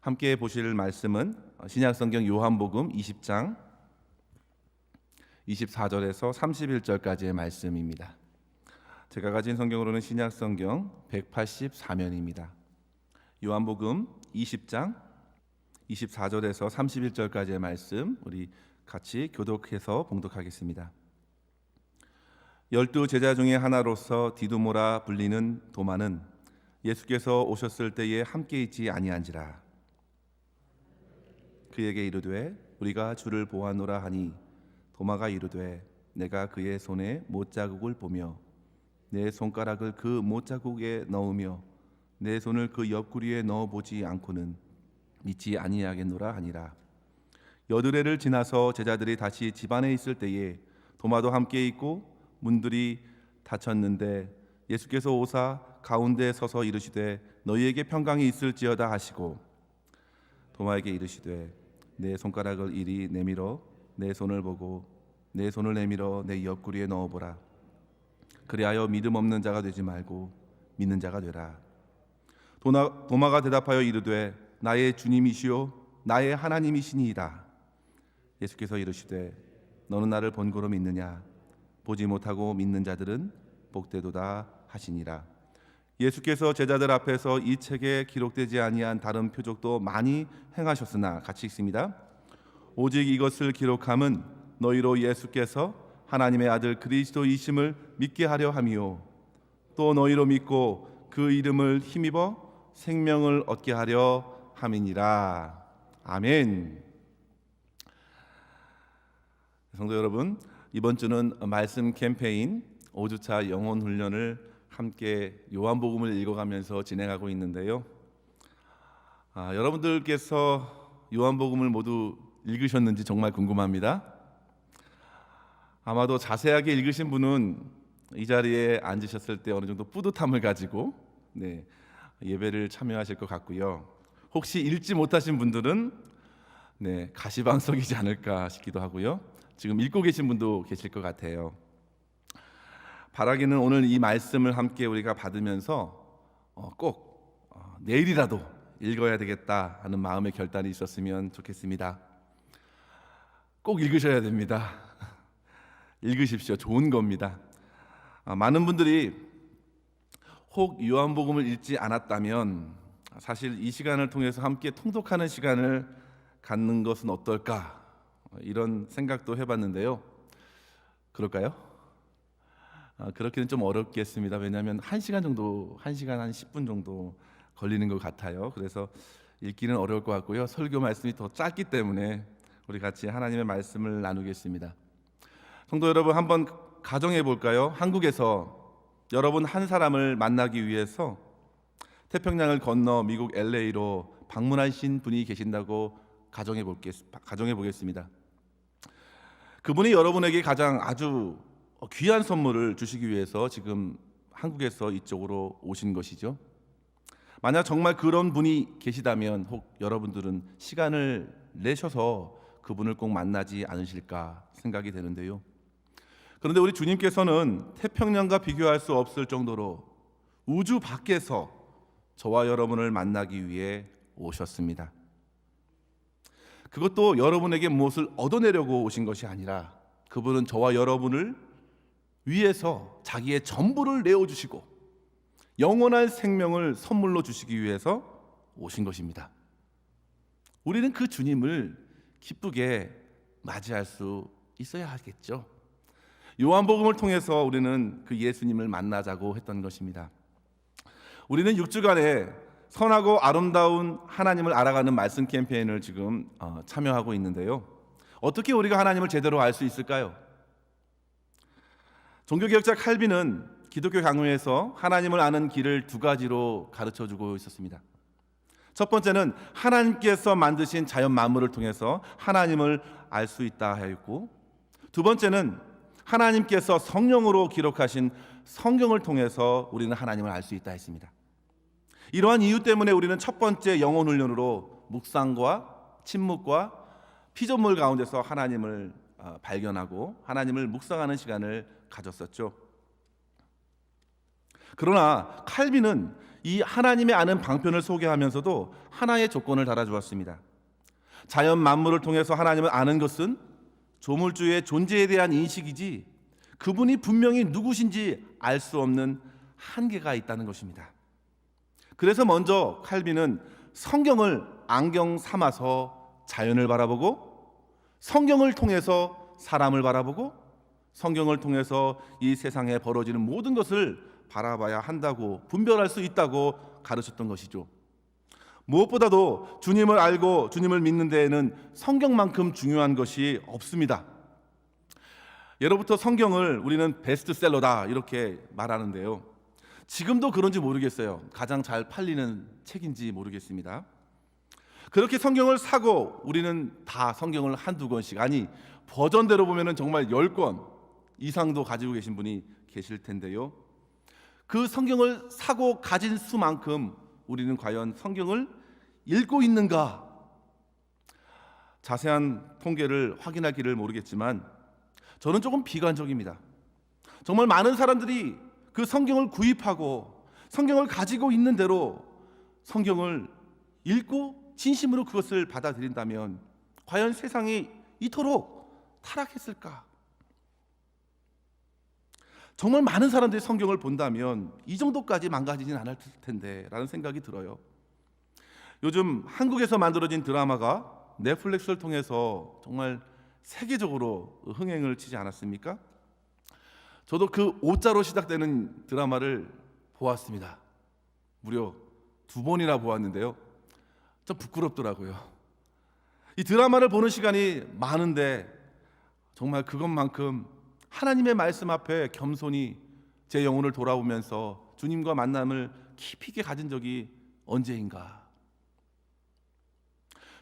함께 보실 말씀은 신약성경 요한복음 20장 24절에서 31절까지의 말씀입니다. 제가 가진 성경으로는 신약성경 184면입니다. 요한복음 20장 24절에서 31절까지의 말씀 우리 같이 교독해서 봉독하겠습니다. 12 제자 중에 하나로서 디두모라 불리는 도마는 예수께서 오셨을 때에 함께 있지 아니한지라. 그에게 이르되 우리가 주를 보았노라 하니 도마가 이르되 내가 그의 손에 못자국을 보며 내 손가락을 그 못자국에 넣으며 내 손을 그 옆구리에 넣어보지 않고는 믿지 아니하겠노라 하니라. 여드레를 지나서 제자들이 다시 집안에 있을 때에 도마도 함께 있고 문들이 닫혔는데 예수께서 오사 가운데 서서 이르시되 너희에게 평강이 있을지어다 하시고 도마에게 이르시되 내 손가락을 이리 내밀어 내 손을 보고 내 손을 내밀어 내 옆구리에 넣어보라. 그리하여 믿음 없는 자가 되지 말고 믿는 자가 되라. 도마가 대답하여 이르되 나의 주님이시요 나의 하나님이시니이다. 예수께서 이르시되 너는 나를 본고로 믿느냐? 보지 못하고 믿는 자들은 복되도다 하시니라. 예수께서 제자들 앞에서 이 책에 기록되지 아니한 다른 표적도 많이 행하셨으나 같이 읽습니다. 오직 이것을 기록함은 너희로 예수께서 하나님의 아들 그리스도이심을 믿게 하려 함이요 또 너희로 믿고 그 이름을 힘입어 생명을 얻게 하려 함이니라. 아멘. 성도 여러분, 이번 주는 말씀 캠페인 5주차 영혼 훈련을 함께 요한복음을 읽어가면서 진행하고 있는데요. 여러분들께서 요한복음을 모두 읽으셨는지 정말 궁금합니다. 아마도 자세하게 읽으신 분은 이 자리에 앉으셨을 때 어느 정도 뿌듯함을 가지고 예배를 참여하실 것 같고요. 혹시 읽지 못하신 분들은 가시방석이지 않을까 싶기도 하고요. 지금 읽고 계신 분도 계실 것 같아요. 바라기는 오늘 이 말씀을 함께 우리가 받으면서 꼭 내일이라도 읽어야 되겠다 하는 마음의 결단이 있었으면 좋겠습니다. 꼭 읽으셔야 됩니다. 읽으십시오. 좋은 겁니다. 많은 분들이 혹 요한복음을 읽지 않았다면 사실 이 시간을 통해서 함께 통독하는 시간을 갖는 것은 어떨까 이런 생각도 해봤는데요. 그럴까요? 그렇게는 좀 어렵겠습니다. 왜냐하면 1시간 정도, 1시간 한 10분 정도 걸리는 것 같아요. 그래서 읽기는 어려울 것 같고요. 설교 말씀이 더 짧기 때문에 우리 같이 하나님의 말씀을 나누겠습니다. 성도 여러분, 한번 가정해 볼까요? 한국에서 여러분 한 사람을 만나기 위해서 태평양을 건너 미국 LA로 방문하신 분이 계신다고 가정해 보겠습니다. 그분이 여러분에게 가장 아주 귀한 선물을 주시기 위해서 지금 한국에서 이쪽으로 오신 것이죠. 만약 정말 그런 분이 계시다면 혹 여러분들은 시간을 내셔서 그분을 꼭 만나지 않으실까 생각이 되는데요. 그런데 우리 주님께서는 태평양과 비교할 수 없을 정도로 우주 밖에서 저와 여러분을 만나기 위해 오셨습니다. 그것도 여러분에게 무엇을 얻어내려고 오신 것이 아니라 그분은 저와 여러분을 위해서 자기의 전부를 내어주시고 영원한 생명을 선물로 주시기 위해서 오신 것입니다. 우리는 그 주님을 기쁘게 맞이할 수 있어야 하겠죠. 요한복음을 통해서 우리는 그 예수님을 만나자고 했던 것입니다. 우리는 6주간의 선하고 아름다운 하나님을 알아가는 말씀 캠페인을 지금 참여하고 있는데요. 어떻게 우리가 하나님을 제대로 알 수 있을까요? 종교개혁자 칼빈은 기독교 강요에서 하나님을 아는 길을 2가지로 가르쳐주고 있었습니다. 첫 번째는 하나님께서 만드신 자연 만물을 통해서 하나님을 알 수 있다 하였고, 두 번째는 하나님께서 성령으로 기록하신 성경을 통해서 우리는 하나님을 알 수 있다 했습니다. 이러한 이유 때문에 우리는 첫 번째 영혼 훈련으로 묵상과 침묵과 피조물 가운데서 하나님을 발견하고 하나님을 묵상하는 시간을 가졌었죠. 그러나 칼빈은 이 하나님의 아는 방편을 소개하면서도 하나의 조건을 달아주었습니다. 자연 만물을 통해서 하나님을 아는 것은 조물주의 존재에 대한 인식이지 그분이 분명히 누구신지 알 수 없는 한계가 있다는 것입니다. 그래서 먼저 칼빈은 성경을 안경 삼아서 자연을 바라보고, 성경을 통해서 사람을 바라보고, 성경을 통해서 이 세상에 벌어지는 모든 것을 바라봐야 한다고, 분별할 수 있다고 가르쳤던 것이죠. 무엇보다도 주님을 알고 주님을 믿는 데에는 성경만큼 중요한 것이 없습니다. 예로부터 성경을 우리는 베스트셀러다 이렇게 말하는데요, 지금도 그런지 모르겠어요. 가장 잘 팔리는 책인지 모르겠습니다. 그렇게 성경을 사고 우리는 다 성경을 한두 권씩, 아니 버전대로 보면 정말 10권 이상도 가지고 계신 분이 계실 텐데요, 그 성경을 사고 가진 수만큼 우리는 과연 성경을 읽고 있는가? 자세한 통계를 확인하기를 모르겠지만 저는 조금 비관적입니다. 정말 많은 사람들이 그 성경을 구입하고 성경을 가지고 있는 대로 성경을 읽고 진심으로 그것을 받아들인다면 과연 세상이 이토록 타락했을까? 정말 많은 사람들이 성경을 본다면 이 정도까지 망가지진 않을 텐데 라는 생각이 들어요. 요즘 한국에서 만들어진 드라마가 넷플릭스를 통해서 정말 세계적으로 흥행을 치지 않았습니까? 저도 그 5자로 시작되는 드라마를 보았습니다. 무려 2번이나 보았는데요, 좀 부끄럽더라고요. 이 드라마를 보는 시간이 많은데 정말 그것만큼 하나님의 말씀 앞에 겸손히 제 영혼을 돌아보면서 주님과 만남을 깊이 있게 가진 적이 언제인가.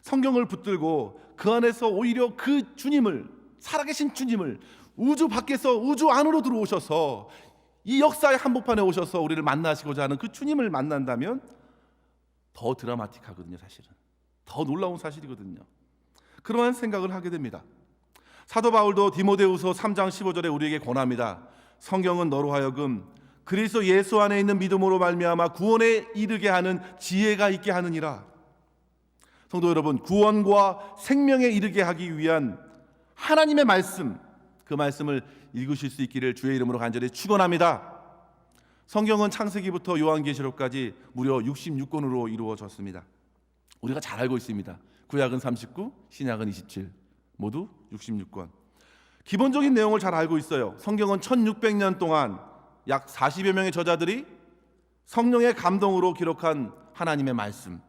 성경을 붙들고 그 안에서 오히려 그 주님을, 살아계신 주님을 우주 밖에서 우주 안으로 들어오셔서 이 역사의 한복판에 오셔서 우리를 만나시고자 하는 그 주님을 만난다면 더 드라마틱하거든요. 사실은 더 놀라운 사실이거든요. 그러한 생각을 하게 됩니다. 사도 바울도 디모데후서 3장 15절에 우리에게 권합니다. 성경은 너로 하여금 그리스도 예수 안에 있는 믿음으로 말미암아 구원에 이르게 하는 지혜가 있게 하느니라. 성도 여러분, 구원과 생명에 이르게 하기 위한 하나님의 말씀, 그 말씀을 읽으실 수 있기를 주의 이름으로 간절히 축원합니다. 성경은 창세기부터 요한계시록까지 무려 66권으로 이루어졌습니다. 우리가 잘 알고 있습니다. 구약은 39, 신약은 27, 모두 66권. 기본적인 내용을 잘 알고 있어요. 성경은 1600년 동안 약 40여 명의 저자들이 성령의 감동으로 기록한 하나님의 말씀.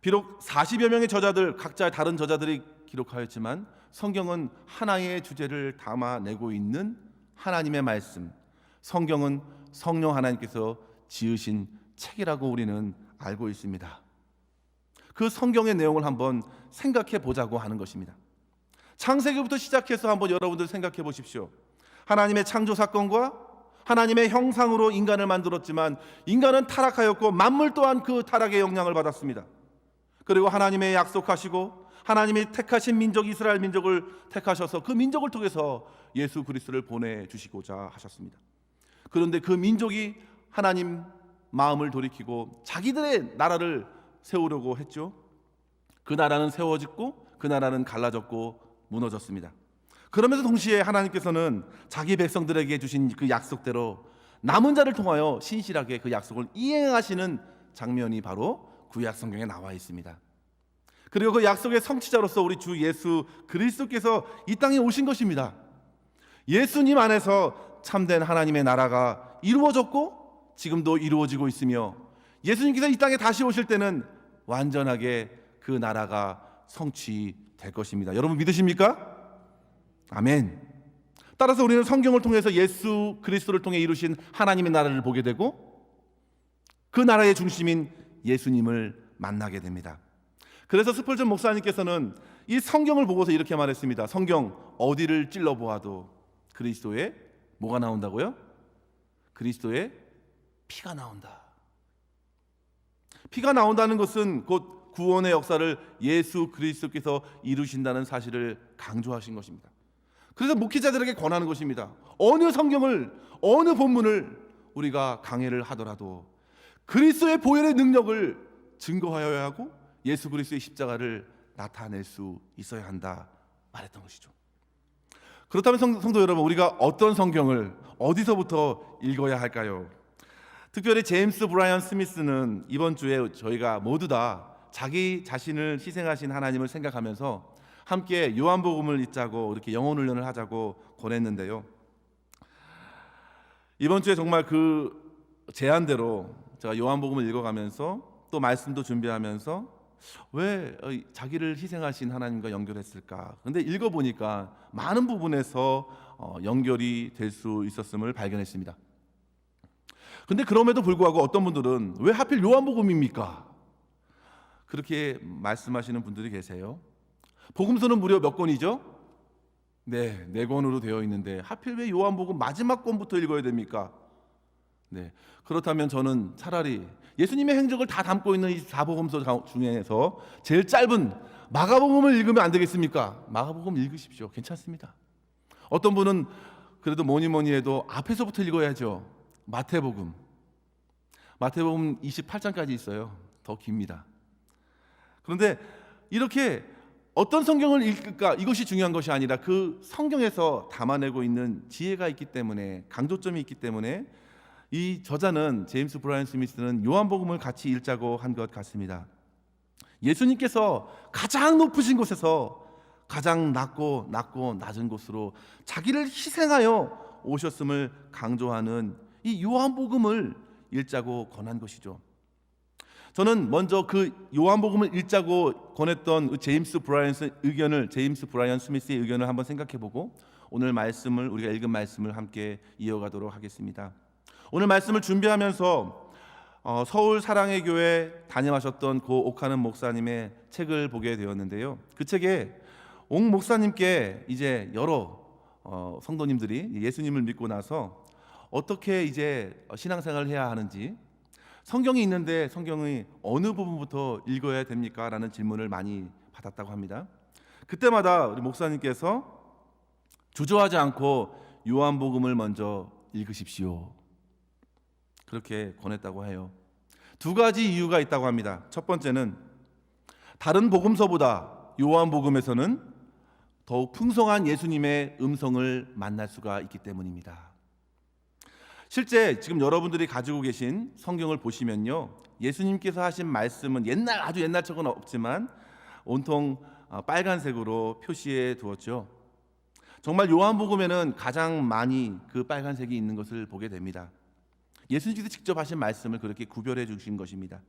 비록 40여 명의 저자들, 각자 다른 저자들이 기록하였지만 성경은 하나의 주제를 담아내고 있는 하나님의 말씀. 성경은 성령 하나님께서 지으신 책이라고 우리는 알고 있습니다. 그 성경의 내용을 한번 생각해 보자고 하는 것입니다. 창세기부터 시작해서 한번 여러분들 생각해 보십시오. 하나님의 창조 사건과 하나님의 형상으로 인간을 만들었지만 인간은 타락하였고 만물 또한 그 타락의 영향을 받았습니다. 그리고 하나님의 약속하시고 하나님이 택하신 민족 이스라엘 민족을 택하셔서 그 민족을 통해서 예수 그리스도를 보내주시고자 하셨습니다. 그런데 그 민족이 하나님 마음을 돌이키고 자기들의 나라를 세우려고 했죠. 그 나라는 세워졌고 그 나라는 갈라졌고 무너졌습니다. 그러면서 동시에 하나님께서는 자기 백성들에게 주신 그 약속대로 남은 자를 통하여 신실하게 그 약속을 이행하시는 장면이 바로 구약 성경에 나와 있습니다. 그리고 그 약속의 성취자로서 우리 주 예수 그리스도께서 이 땅에 오신 것입니다. 예수님 안에서 참된 하나님의 나라가 이루어졌고 지금도 이루어지고 있으며 예수님께서 이 땅에 다시 오실 때는 완전하게 그 나라가 성취될 것입니다. 여러분 믿으십니까? 아멘. 따라서 우리는 성경을 통해서 예수 그리스도를 통해 이루신 하나님의 나라를 보게 되고 그 나라의 중심인 예수님을 만나게 됩니다. 그래서 스펄전 목사님께서는 이 성경을 보고서 이렇게 말했습니다. 성경 어디를 찔러보아도 그리스도의 뭐가 나온다고요? 그리스도의 피가 나온다. 피가 나온다는 것은 곧 구원의 역사를 예수 그리스도께서 이루신다는 사실을 강조하신 것입니다. 그래서 목회자들에게 권하는 것입니다. 어느 성경을, 어느 본문을 우리가 강해를 하더라도 그리스도의 보혈의 능력을 증거하여야 하고 예수 그리스도의 십자가를 나타낼 수 있어야 한다 말했던 것이죠. 그렇다면 성도 여러분, 우리가 어떤 성경을 어디서부터 읽어야 할까요? 특별히 제임스 브라이언 스미스는 이번 주에 저희가 모두 다 자기 자신을 희생하신 하나님을 생각하면서 함께 요한복음을 읽자고 이렇게 영혼 훈련을 하자고 권했는데요. 이번 주에 정말 그 제안대로 제가 요한복음을 읽어가면서 또 말씀도 준비하면서 왜 자기를 희생하신 하나님과 연결했을까? 근데 읽어보니까 많은 부분에서 연결이 될 수 있었음을 발견했습니다. 근데 그럼에도 불구하고 어떤 분들은 왜 하필 요한복음입니까? 그렇게 말씀하시는 분들이 계세요. 복음서는 무려 몇 권이죠? 네, 4권으로 되어 있는데 하필 왜 요한복음 마지막 권부터 읽어야 됩니까? 네, 그렇다면 저는 차라리 예수님의 행적을 다 담고 있는 이 4복음서 중에서 제일 짧은 마가복음을 읽으면 안 되겠습니까? 마가복음 읽으십시오. 괜찮습니다. 어떤 분은 그래도 뭐니 해도 앞에서부터 읽어야죠. 마태복음 28장까지 있어요. 더 깁니다. 그런데 이렇게 어떤 성경을 읽을까, 이것이 중요한 것이 아니라 그 성경에서 담아내고 있는 지혜가 있기 때문에, 강조점이 있기 때문에 이 저자는, 제임스 브라이언 스미스는 요한복음을 같이 읽자고 한 것 같습니다. 예수님께서 가장 높으신 곳에서 가장 낮고 낮은 곳으로 자기를 희생하여 오셨음을 강조하는 이 요한복음을 읽자고 권한 것이죠. 저는 먼저 그 요한복음을 읽자고 권했던 제임스 브라이언 스미스의 의견을 한번 생각해보고 오늘 말씀을, 우리가 읽은 말씀을 함께 이어가도록 하겠습니다. 오늘 말씀을 준비하면서 서울 사랑의 교회 담임하셨던 고 옥하는 목사님의 책을 보게 되었는데요. 그 책에 옥 목사님께 이제 여러 성도님들이 예수님을 믿고 나서 어떻게 이제 신앙생활을 해야 하는지, 성경이 있는데 성경의 어느 부분부터 읽어야 됩니까? 라는 질문을 많이 받았다고 합니다. 그때마다 우리 목사님께서 주저하지 않고 요한복음을 먼저 읽으십시오, 그렇게 권했다고 해요. 2가지 이유가 있다고 합니다. 첫 번째는 다른 복음서보다 요한복음에서는 더욱 풍성한 예수님의 음성을 만날 수가 있기 때문입니다. 실제 지금 여러분들이 가지고 계신 성경을 보시면요, 예수님께서 하신 말씀은 아주 옛날 척은 없지만 온통 빨간색으로 표시해 두었죠. 정말 요한복음에는 가장 많이 그 빨간색이 있는 것을 보게 됩니다. 예수님께서 직접 하신 말씀을 그렇게 구별해 주신 것입니다.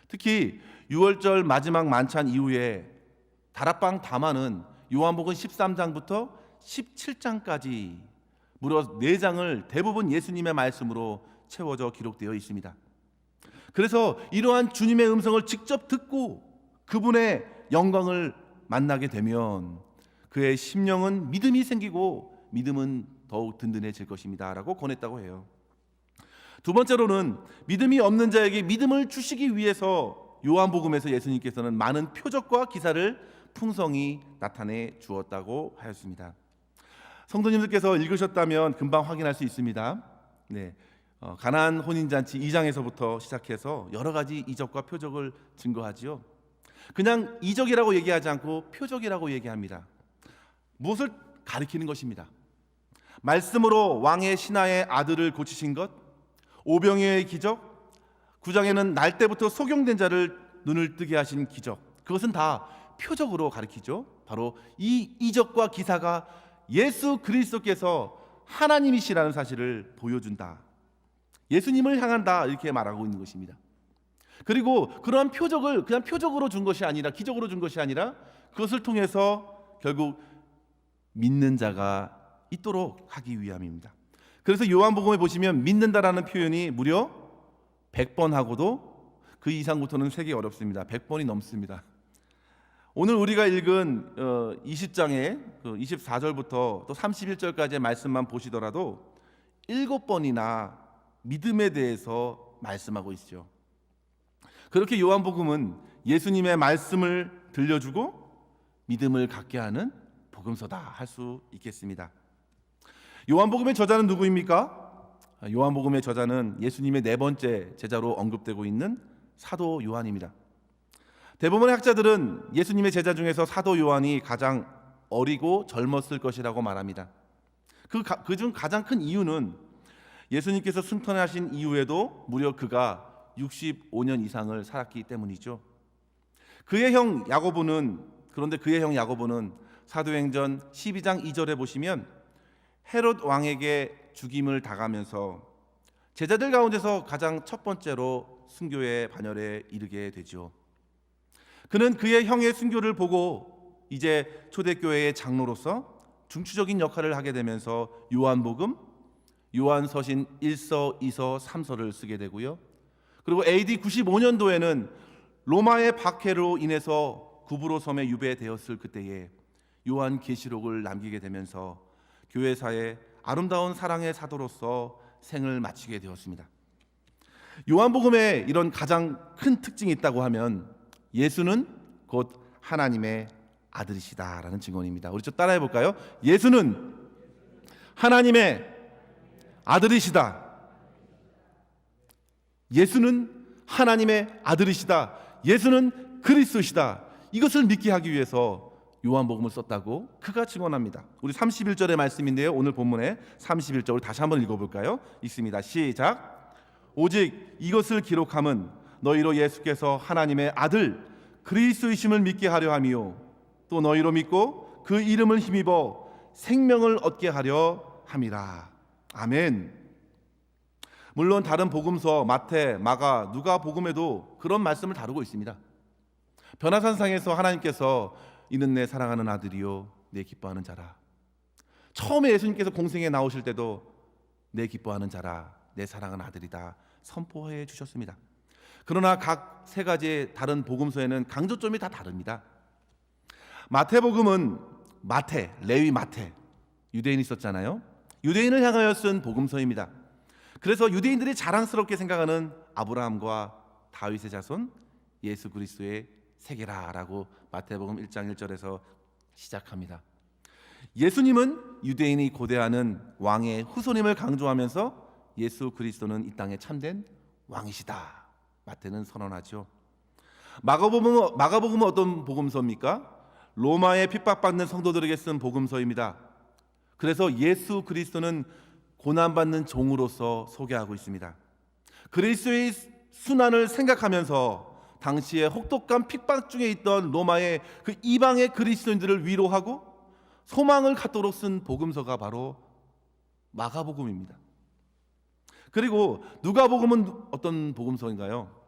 특히 6월절 마지막 만찬 이후에 다락방 담화는 요한복음 13장부터 17장까지 무려 4장을 대부분 예수님의 말씀으로 채워져 기록되어 있습니다. 그래서 이러한 주님의 음성을 직접 듣고 그분의 영광을 만나게 되면 그의 심령은 믿음이 생기고 믿음은 더욱 든든해질 것입니다 라고 권했다고 해요. 두 번째로는 믿음이 없는 자에게 믿음을 주시기 위해서 요한복음에서 예수님께서는 많은 표적과 기사를 풍성히 나타내 주었다고 하였습니다. 성도님들께서 읽으셨다면 금방 확인할 수 있습니다. 네, 가나안 혼인잔치 2장에서부터 시작해서 여러 가지 이적과 표적을 증거하지요. 그냥 이적이라고 얘기하지 않고 표적이라고 얘기합니다. 무엇을 가리키는 것입니다. 말씀으로 왕의 신하의 아들을 고치신 것, 오병이어의 기적, 9장에는 날 때부터 소경된 자를 눈을 뜨게 하신 기적, 그것은 다 표적으로 가리키죠. 바로 이 이적과 기사가 예수 그리스도께서 하나님이시라는 사실을 보여준다, 예수님을 향한다, 이렇게 말하고 있는 것입니다. 그리고 그러한 표적을 그냥 표적으로 준 것이 아니라, 기적으로 준 것이 아니라 그것을 통해서 결국 믿는 자가 있도록 하기 위함입니다. 그래서 요한복음에 보시면 믿는다라는 표현이 무려 100번 하고도 그 이상부터는 세기 어렵습니다. 100번이 넘습니다. 오늘 우리가 읽은 20장의 24절부터 또 31절까지의 말씀만 보시더라도 7번이나 믿음에 대해서 말씀하고 있죠. 그렇게 요한복음은 예수님의 말씀을 들려주고 믿음을 갖게 하는 복음서다 할 수 있겠습니다. 요한복음의 저자는 누구입니까? 요한복음의 저자는 예수님의 네 번째 제자로 언급되고 있는 사도 요한입니다. 대부분의 학자들은 예수님의 제자 중에서 사도 요한이 가장 어리고 젊었을 것이라고 말합니다. 그중 가장 큰 이유는 예수님께서 승천하신 이후에도 무려 그가 65년 이상을 살았기 때문이죠. 그런데 그의 형 야고보는 사도행전 12장 2절에 보시면 헤롯 왕에게 죽임을 당하면서 제자들 가운데서 가장 첫 번째로 순교의 반열에 이르게 되죠. 그는 그의 형의 순교를 보고 이제 초대교회의 장로로서 중추적인 역할을 하게 되면서 요한복음, 요한서신 1서, 2서, 3서를 쓰게 되고요. 그리고 AD 95년도에는 로마의 박해로 인해서 구브로 섬에 유배되었을 그때에 요한계시록을 남기게 되면서 교회사의 아름다운 사랑의 사도로서 생을 마치게 되었습니다. 요한복음에 이런 가장 큰 특징이 있다고 하면 예수는 곧 하나님의 아들이시다라는 증언입니다. 우리 좀 따라해 볼까요? 예수는 하나님의 아들이시다. 예수는 하나님의 아들이시다. 예수는 그리스도시다. 이것을 믿게 하기 위해서 요한복음을 썼다고 그가 증언합니다. 우리 31절의 말씀인데요. 오늘 본문의 31절 우리 다시 한번 읽어볼까요? 있습니다. 시작. 오직 이것을 기록함은 너희로 예수께서 하나님의 아들 그리스도이심을 믿게 하려 함이요 또 너희로 믿고 그 이름을 힘입어 생명을 얻게 하려 함이라. 아멘. 물론 다른 복음서 마태, 마가, 누가 복음에도 그런 말씀을 다루고 있습니다. 변화산상에서 하나님께서 이는 내 사랑하는 아들이요 내 기뻐하는 자라. 처음에 예수님께서 공생에 나오실 때도 내 기뻐하는 자라, 내 사랑하는 아들이다 선포해 주셨습니다. 그러나 각 세 가지의 다른 복음서에는 강조점이 다 다릅니다. 마태복음은 레위 마태 유대인이 썼잖아요. 유대인을 향하여 쓴 복음서입니다. 그래서 유대인들이 자랑스럽게 생각하는 아브라함과 다윗의 자손 예수 그리스도의 세계라라고 마태복음 1장 1절에서 시작합니다. 예수님은 유대인이 고대하는 왕의 후손임을 강조하면서 예수 그리스도는 이 땅에 참된 왕이시다. 마태는 선언하죠. 마가복음은 어떤 복음서입니까? 로마에 핍박받는 성도들에게 쓴 복음서입니다. 그래서 예수 그리스도는 고난받는 종으로서 소개하고 있습니다. 그리스도의 순환을 생각하면서 당시에 혹독한 핍박 중에 있던 로마의 그 이방의 그리스도인들을 위로하고 소망을 갖도록 쓴 복음서가 바로 마가복음입니다. 그리고 누가복음은 어떤 복음서인가요?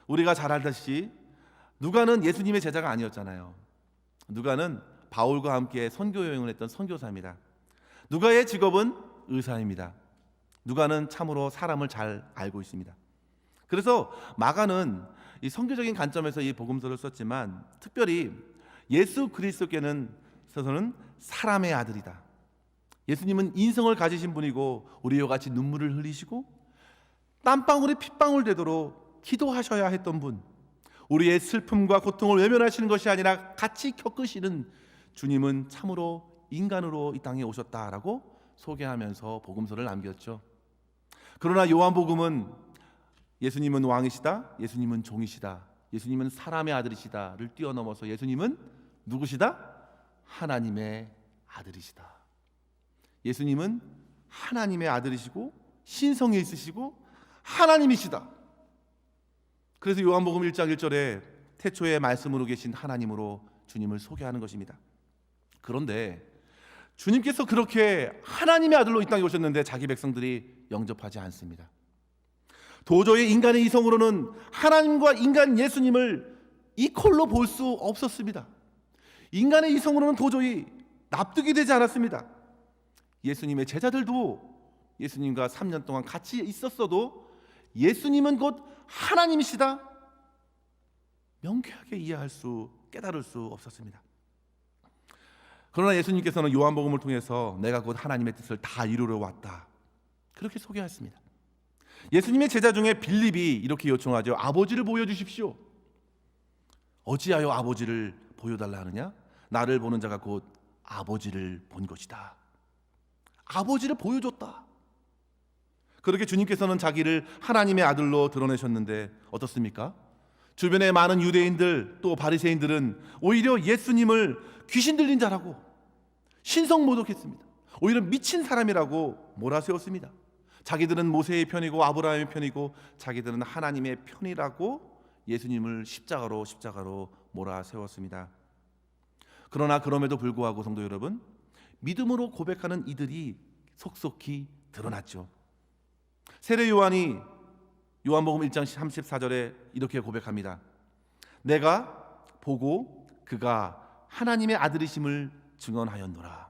우리가 잘 알다시피 누가는 예수님의 제자가 아니었잖아요. 누가는 바울과 함께 선교 여행을 했던 선교사입니다. 누가의 직업은 의사입니다. 누가는 참으로 사람을 잘 알고 있습니다. 그래서 마가는 이 선교적인 관점에서 이 복음서를 썼지만 특별히 예수 그리스도께는 있어서는 사람의 아들이다. 예수님은 인성을 가지신 분이고 우리와 같이 눈물을 흘리시고 땀방울이 핏방울 되도록 기도하셔야 했던 분, 우리의 슬픔과 고통을 외면하시는 것이 아니라 같이 겪으시는 주님은 참으로 인간으로 이 땅에 오셨다라고 소개하면서 복음서를 남겼죠. 그러나 요한복음은 예수님은 왕이시다, 예수님은 종이시다, 예수님은 사람의 아들이시다를 뛰어넘어서 예수님은 누구시다? 하나님의 아들이시다. 예수님은 하나님의 아들이시고 신성이 있으시고 하나님이시다. 그래서 요한복음 1장 1절에 태초에 말씀으로 계신 하나님으로 주님을 소개하는 것입니다. 그런데 주님께서 그렇게 하나님의 아들로 이 땅에 오셨는데 자기 백성들이 영접하지 않습니다. 도저히 인간의 이성으로는 하나님과 인간 예수님을 이퀄로 볼 수 없었습니다. 인간의 이성으로는 도저히 납득이 되지 않았습니다. 예수님의 제자들도 예수님과 3년 동안 같이 있었어도 예수님은 곧 하나님이시다 명쾌하게 깨달을 수 없었습니다. 그러나 예수님께서는 요한복음을 통해서 내가 곧 하나님의 뜻을 다 이루러 왔다 그렇게 소개했습니다. 예수님의 제자 중에 빌립이 이렇게 요청하죠. 아버지를 보여주십시오. 어찌하여 아버지를 보여달라 하느냐? 나를 보는 자가 곧 아버지를 본 것이다. 아버지를 보여줬다. 그렇게 주님께서는 자기를 하나님의 아들로 드러내셨는데 어떻습니까? 주변의 많은 유대인들 또 바리새인들은 오히려 예수님을 귀신 들린 자라고 신성모독했습니다. 오히려 미친 사람이라고 몰아세웠습니다. 자기들은 모세의 편이고 아브라함의 편이고 자기들은 하나님의 편이라고 예수님을 십자가로 몰아세웠습니다. 그러나 그럼에도 불구하고 성도 여러분, 믿음으로 고백하는 이들이 속속히 드러났죠. 세례 요한이 요한복음 1장 34절에 이렇게 고백합니다. 내가 보고 그가 하나님의 아들이심을 증언하였노라.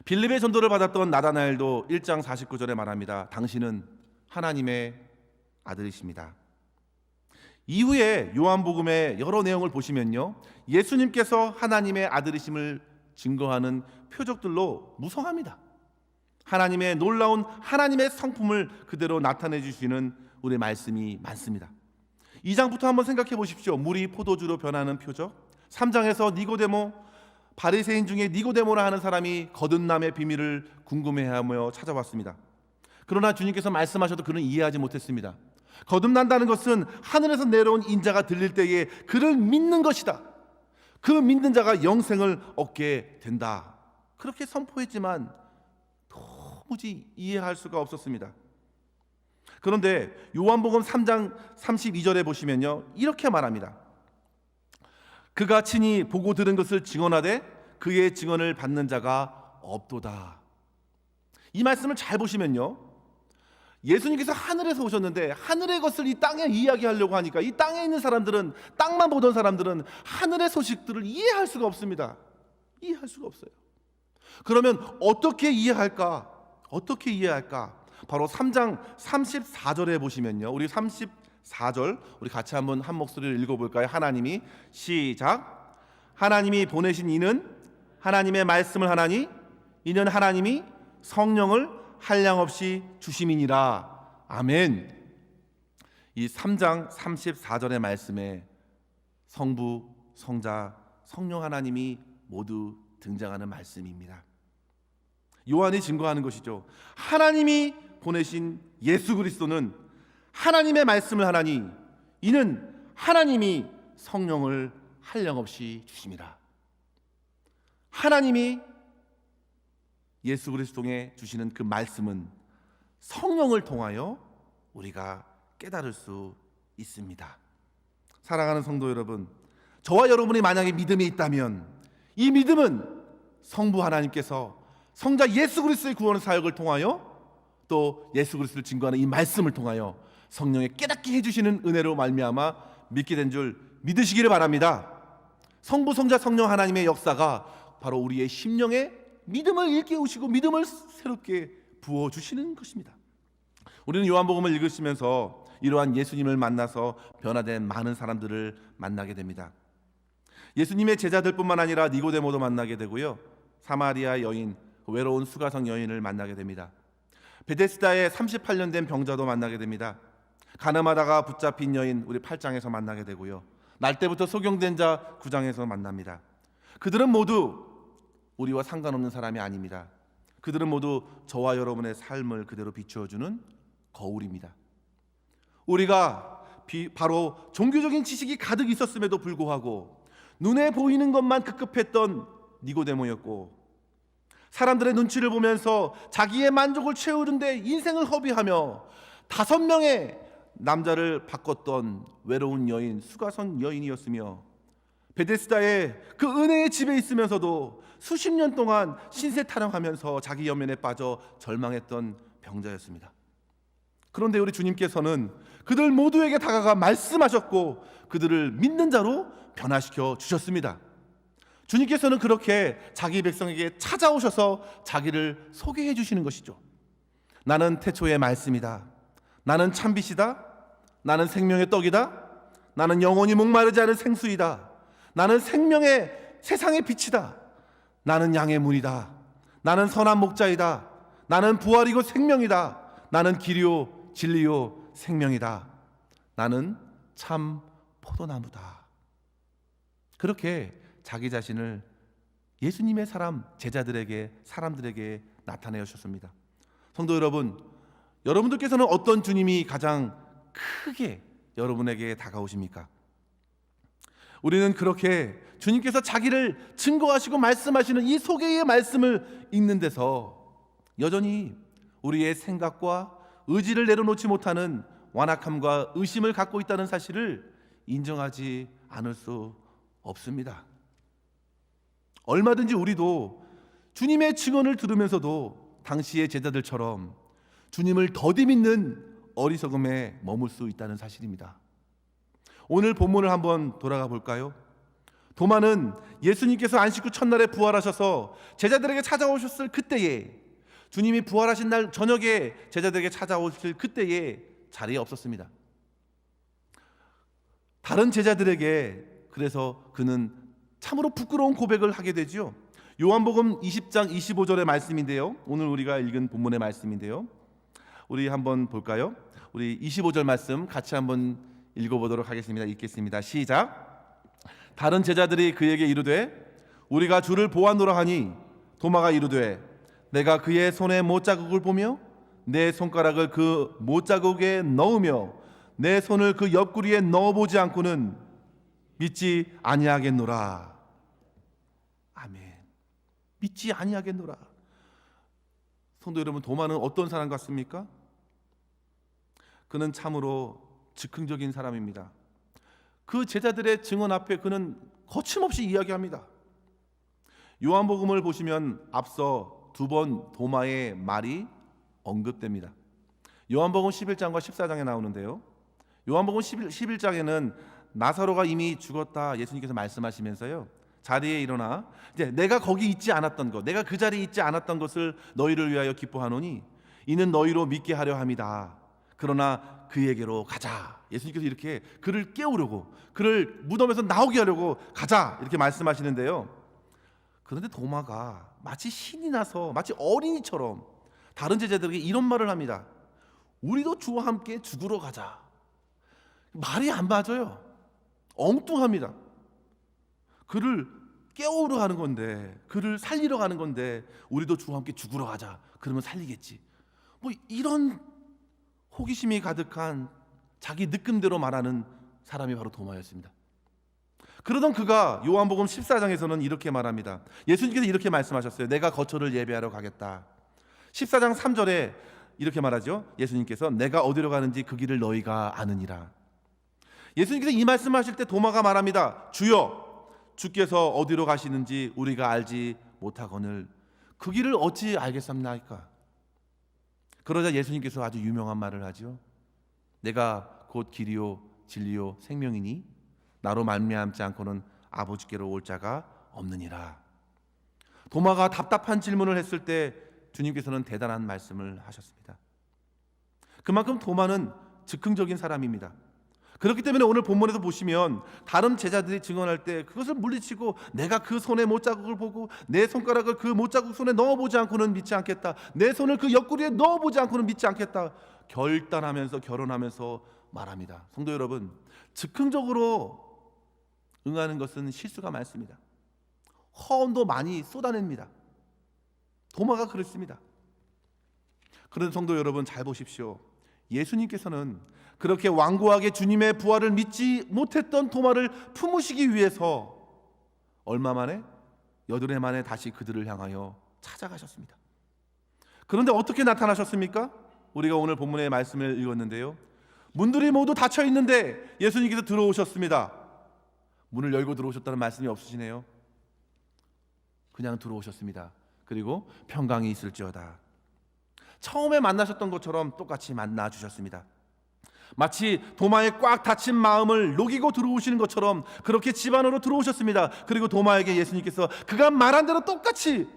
빌립의 전도를 받았던 나다나엘도 1장 49절에 말합니다. 당신은 하나님의 아들이십니다. 이후에 요한복음의 여러 내용을 보시면요, 예수님께서 하나님의 아들이심을 증거하는 표적들로 무성합니다. 하나님의 놀라운 하나님의 성품을 그대로 나타내 주시는 우리 말씀이 많습니다. 2장부터 한번 생각해 보십시오. 물이 포도주로 변하는 표적. 3장에서 니고데모, 바리새인 중에 니고데모라 하는 사람이 거듭남의 비밀을 궁금해하며 찾아왔습니다. 그러나 주님께서 말씀하셔도 그는 이해하지 못했습니다. 거듭난다는 것은 하늘에서 내려온 인자가 들릴 때에 그를 믿는 것이다. 그 믿는 자가 영생을 얻게 된다. 그렇게 선포했지만 도무지 이해할 수가 없었습니다. 그런데 요한복음 3장 32절에 보시면요, 이렇게 말합니다. 그가 친히 보고 들은 것을 증언하되 그의 증언을 받는 자가 없도다. 이 말씀을 잘 보시면요, 예수님께서 하늘에서 오셨는데 하늘의 것을 이 땅에 이야기하려고 하니까 이 땅에 있는 사람들은, 땅만 보던 사람들은 하늘의 소식들을 이해할 수가 없습니다. 이해할 수가 없어요. 그러면 어떻게 이해할까? 어떻게 이해할까? 바로 3장 34절에 보시면요, 우리 34절 우리 같이 한번 한 목소리를 읽어볼까요? 하나님이 시작. 하나님이 보내신 이는 하나님의 말씀을 하나니 이는 하나님이 성령을 한량없이 주심이니라. 아멘. 이 3장 34절의 말씀에 성부, 성자, 성령 하나님이 모두 등장하는 말씀입니다. 요한이 증거하는 것이죠. 하나님이 보내신 예수 그리스도는 하나님의 말씀을 하나니 이는 하나님이 성령을 한량없이 주심이라. 하나님이 예수 그리스도에 주시는 그 말씀은 성령을 통하여 우리가 깨달을 수 있습니다. 사랑하는 성도 여러분, 저와 여러분이 만약에 믿음이 있다면 이 믿음은 성부 하나님께서 성자 예수 그리스도의 구원 사역을 통하여 또 예수 그리스도를 증거하는 이 말씀을 통하여 성령의 깨닫게 해주시는 은혜로 말미암아 믿게 된 줄 믿으시기를 바랍니다. 성부, 성자, 성령 하나님의 역사가 바로 우리의 심령에 믿음을 일깨우시고 믿음을 새롭게 부어주시는 것입니다. 우리는 요한복음을 읽으시면서 이러한 예수님을 만나서 변화된 많은 사람들을 만나게 됩니다. 예수님의 제자들뿐만 아니라 니고데모도 만나게 되고요, 사마리아 여인, 외로운 수가성 여인을 만나게 됩니다. 베데스다에 38년 된 병자도 만나게 됩니다. 가늠하다가 붙잡힌 여인 우리 8장에서 만나게 되고요, 날 때부터 소경된 자 9장에서 만납니다. 그들은 모두 우리와 상관없는 사람이 아닙니다. 그들은 모두 저와 여러분의 삶을 그대로 비추어주는 거울입니다. 우리가 바로 종교적인 지식이 가득 있었음에도 불구하고 눈에 보이는 것만 급급했던 니고데모였고, 사람들의 눈치를 보면서 자기의 만족을 채우는데 인생을 허비하며 5명의 남자를 바꿨던 외로운 여인, 수가성 여인이었으며, 베데스다의 그 은혜의 집에 있으면서도 수십 년 동안 신세 타령하면서 자기 연면에 빠져 절망했던 병자였습니다. 그런데 우리 주님께서는 그들 모두에게 다가가 말씀하셨고 그들을 믿는 자로 변화시켜 주셨습니다. 주님께서는 그렇게 자기 백성에게 찾아오셔서 자기를 소개해 주시는 것이죠. 나는 태초의 말씀이다. 나는 참빛이다. 나는 생명의 떡이다. 나는 영원히 목마르지 않은 생수이다. 나는 생명의 세상의 빛이다. 나는 양의 문이다. 나는 선한 목자이다. 나는 부활이고 생명이다. 나는 길이요 진리요 생명이다. 나는 참 포도나무다. 그렇게 자기 자신을 예수님의 사람들에게 나타내 주셨습니다. 성도 여러분, 여러분들께서는 어떤 주님이 가장 크게 여러분에게 다가오십니까? 우리는 그렇게 주님께서 자기를 증거하시고 말씀하시는 이 소개의 말씀을 읽는 데서 여전히 우리의 생각과 의지를 내려놓지 못하는 완악함과 의심을 갖고 있다는 사실을 인정하지 않을 수 없습니다. 얼마든지 우리도 주님의 증언을 들으면서도 당시의 제자들처럼 주님을 더디 믿는 어리석음에 머물 수 있다는 사실입니다. 오늘 본문을 한번 돌아가 볼까요? 도마는 예수님께서 안식 후 첫날에 부활하셔서 제자들에게 찾아오셨을 그때에, 주님이 부활하신 날 저녁에 제자들에게 찾아오실 그때에 자리에 없었습니다. 다른 제자들에게 그래서 그는 참으로 부끄러운 고백을 하게 되지요. 요한복음 20장 25절의 말씀인데요, 오늘 우리가 읽은 본문의 말씀인데요, 우리 한번 볼까요? 우리 25절 말씀 같이 한번 읽어보도록 하겠습니다. 읽겠습니다. 시작. 다른 제자들이 그에게 이르되 우리가 주를 보았노라 하니 도마가 이르되 내가 그의 손에 못자국을 보며 내 손가락을 그 못자국에 넣으며 내 손을 그 옆구리에 넣어보지 않고는 믿지 아니하겠노라. 아멘. 믿지 아니하겠노라. 성도 여러분, 도마는 어떤 사람 같습니까? 그는 참으로 즉흥적인 사람입니다. 그 제자들의 증언 앞에 그는 거침없이 이야기합니다. 요한복음을 보시면 앞서 두 번 도마의 말이 언급됩니다. 요한복음 11장과 14장에 나오는데요, 요한복음 11장에는 나사로가 이미 죽었다 예수님께서 말씀하시면서요, 자리에 일어나 이제 내가 거기 있지 않았던 것, 내가 그 자리에 있지 않았던 것을 너희를 위하여 기뻐하노니 이는 너희로 믿게 하려 함이다. 그러나 그에게로 가자. 예수님께서 이렇게 그를 깨우려고, 그를 무덤에서 나오게 하려고 가자 이렇게 말씀하시는데요, 그런데 도마가 마치 신이 나서 마치 어린이처럼 다른 제자들에게 이런 말을 합니다. 우리도 주와 함께 죽으러 가자. 말이 안 맞아요. 엉뚱합니다. 그를 깨우러 가는 건데, 그를 살리러 가는 건데 우리도 주와 함께 죽으러 가자. 그러면 살리겠지. 뭐 이런 호기심이 가득한 자기 느낌대로 말하는 사람이 바로 도마였습니다. 그러던 그가 요한복음 14장에서는 이렇게 말합니다. 예수님께서 이렇게 말씀하셨어요. 내가 거처를 예배하러 가겠다. 14장 3절에 이렇게 말하죠. 예수님께서 내가 어디로 가는지 그 길을 너희가 아느니라. 예수님께서 이 말씀하실 때 도마가 말합니다. 주여, 주께서 어디로 가시는지 우리가 알지 못하거늘 그 길을 어찌 알겠습니까? 그러자 예수님께서 아주 유명한 말을 하죠. 내가 곧 길이요 진리요 생명이니 나로 말미암지 않고는 아버지께로 올 자가 없느니라. 도마가 답답한 질문을 했을 때 주님께서는 대단한 말씀을 하셨습니다. 그만큼 도마는 즉흥적인 사람입니다. 그렇기 때문에 오늘 본문에서 보시면 다른 제자들이 증언할 때 그것을 물리치고 내가 그 손에 못자국을 보고 내 손가락을 그 못자국 손에 넣어보지 않고는 믿지 않겠다, 내 손을 그 옆구리에 넣어보지 않고는 믿지 않겠다 결단하면서 결혼하면서 말합니다. 성도 여러분, 즉흥적으로 응하는 것은 실수가 많습니다. 허언도 많이 쏟아냅니다. 도마가 그렇습니다. 그런 성도 여러분, 잘 보십시오. 예수님께서는 그렇게 완고하게 주님의 부활을 믿지 못했던 도마를 품으시기 위해서 얼마 만에? 8해 만에 다시 그들을 향하여 찾아가셨습니다. 그런데 어떻게 나타나셨습니까? 우리가 오늘 본문의 말씀을 읽었는데요, 문들이 모두 닫혀 있는데 예수님께서 들어오셨습니다. 문을 열고 들어오셨다는 말씀이 없으시네요. 그냥 들어오셨습니다. 그리고 평강이 있을지어다. 처음에 만나셨던 것처럼 똑같이 만나 주셨습니다. 마치 도마의 꽉 닫힌 마음을 녹이고 들어오시는 것처럼 그렇게 집 안으로 들어오셨습니다. 그리고 도마에게 예수님께서 그가 말한 대로 똑같이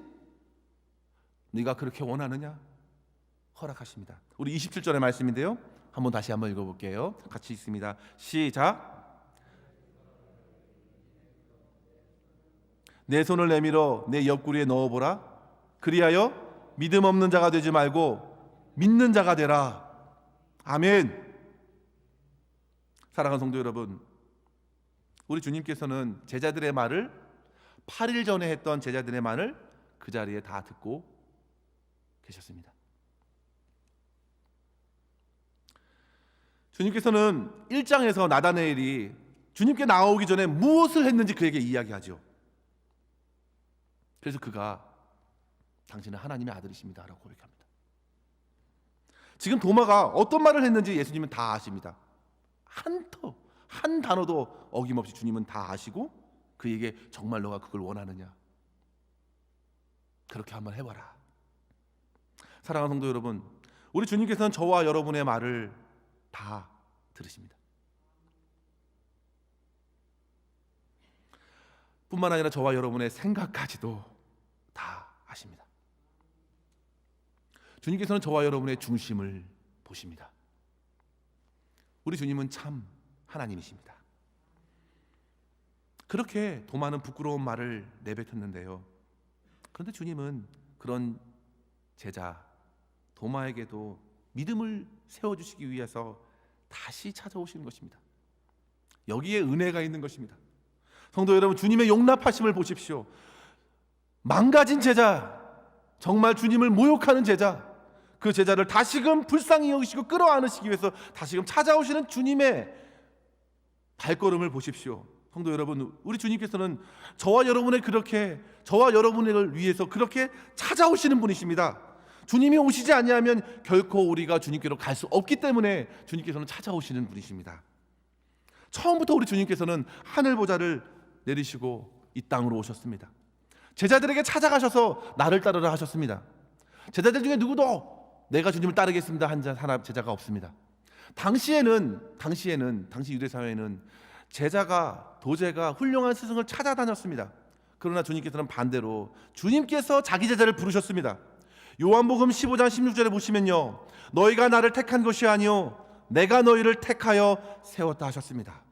네가 그렇게 원하느냐 허락하십니다. 우리 27절의 말씀인데요, 다시 한번 읽어볼게요. 같이 읽습니다. 시작. 내 손을 내밀어 내 옆구리에 넣어보라. 그리하여 믿음 없는 자가 되지 말고 믿는 자가 되라. 아멘. 사랑하는 성도 여러분, 우리 주님께서는 제자들의 말을 8일 전에 했던 제자들의 말을 그 자리에 다 듣고 계셨습니다. 주님께서는 1장에서 나다나엘이 주님께 나오기 전에 무엇을 했는지 그에게 이야기하죠. 그래서 그가 당신은 하나님의 아들이십니다 라고 고백합니다. 지금 도마가 어떤 말을 했는지 예수님은 다 아십니다. 한 단어도 어김없이 주님은 다 아시고 그에게 정말 너가 그걸 원하느냐, 그렇게 한번 해봐라. 사랑하는 성도 여러분, 우리 주님께서는 저와 여러분의 말을 다 들으십니다. 뿐만 아니라 저와 여러분의 생각까지도 다 아십니다. 주님께서는 저와 여러분의 중심을 보십니다. 우리 주님은 참 하나님이십니다. 그렇게 도마는 부끄러운 말을 내뱉었는데요, 그런데 주님은 그런 제자 도마에게도 믿음을 세워주시기 위해서 다시 찾아오시는 것입니다. 여기에 은혜가 있는 것입니다. 성도 여러분, 주님의 용납하심을 보십시오. 망가진 제자, 정말 주님을 모욕하는 제자, 그 제자를 다시금 불쌍히 여기시고 끌어안으시기 위해서 다시금 찾아오시는 주님의 발걸음을 보십시오. 성도 여러분, 우리 주님께서는 저와 여러분을 위해서 그렇게 찾아오시는 분이십니다. 주님이 오시지 아니하면 결코 우리가 주님께로 갈 수 없기 때문에 주님께서는 찾아오시는 분이십니다. 처음부터 우리 주님께서는 하늘 보좌를 내리시고 이 땅으로 오셨습니다. 제자들에게 찾아가셔서 나를 따르라 하셨습니다. 제자들 중에 누구도 내가 주님을 따르겠습니다 한 제자가 없습니다. 당시 유대 사회에는 도제가 훌륭한 스승을 찾아다녔습니다. 그러나 주님께서는 반대로 주님께서 자기 제자를 부르셨습니다. 요한복음 15장 16절에 보시면요, 너희가 나를 택한 것이 아니요 내가 너희를 택하여 세웠다 하셨습니다.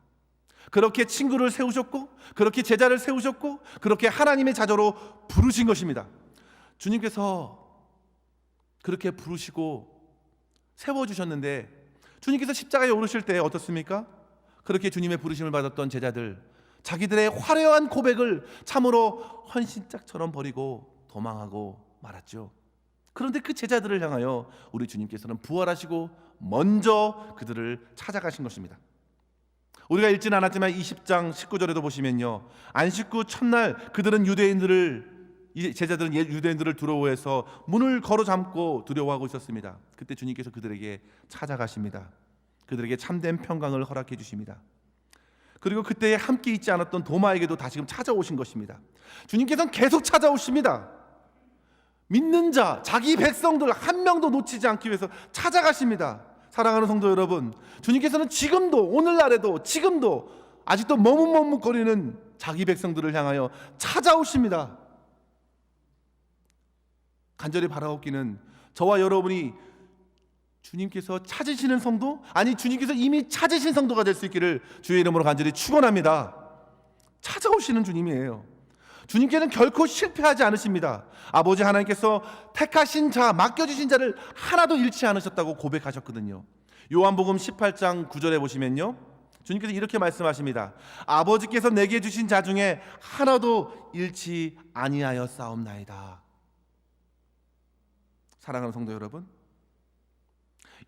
그렇게 친구를 세우셨고, 그렇게 제자를 세우셨고, 그렇게 하나님의 자녀로 부르신 것입니다. 주님께서 그렇게 부르시고 세워주셨는데, 주님께서 십자가에 오르실 때 어떻습니까? 그렇게 주님의 부르심을 받았던 제자들, 자기들의 화려한 고백을 참으로 헌신짝처럼 버리고 도망하고 말았죠. 그런데 그 제자들을 향하여 우리 주님께서는 부활하시고 먼저 그들을 찾아가신 것입니다. 우리가 읽지는 않았지만 20장 19절에도 보시면요, 안식 후 첫날 제자들은 유대인들을 두려워해서 문을 걸어잠고 두려워하고 있었습니다. 그때 주님께서 그들에게 찾아가십니다. 그들에게 참된 평강을 허락해 주십니다. 그리고 그때 함께 있지 않았던 도마에게도 다시금 찾아오신 것입니다. 주님께서는 계속 찾아오십니다. 믿는 자, 자기 백성들 한 명도 놓치지 않기 위해서 찾아가십니다. 사랑하는 성도 여러분, 주님께서는 지금도, 오늘날에도, 지금도 아직도 머뭇머뭇거리는 자기 백성들을 향하여 찾아오십니다. 간절히 바라옵기는 저와 여러분이 주님께서 찾으시는 성도, 아니 주님께서 이미 찾으신 성도가 될 수 있기를 주의 이름으로 간절히 축원합니다. 찾아오시는 주님이에요. 주님께는 결코 실패하지 않으십니다. 아버지 하나님께서 택하신 자, 맡겨주신 자를 하나도 잃지 않으셨다고 고백하셨거든요. 요한복음 18장 9절에 보시면요, 주님께서 이렇게 말씀하십니다. 아버지께서 내게 주신 자 중에 하나도 잃지 아니하여 싸움나이다. 사랑하는 성도 여러분,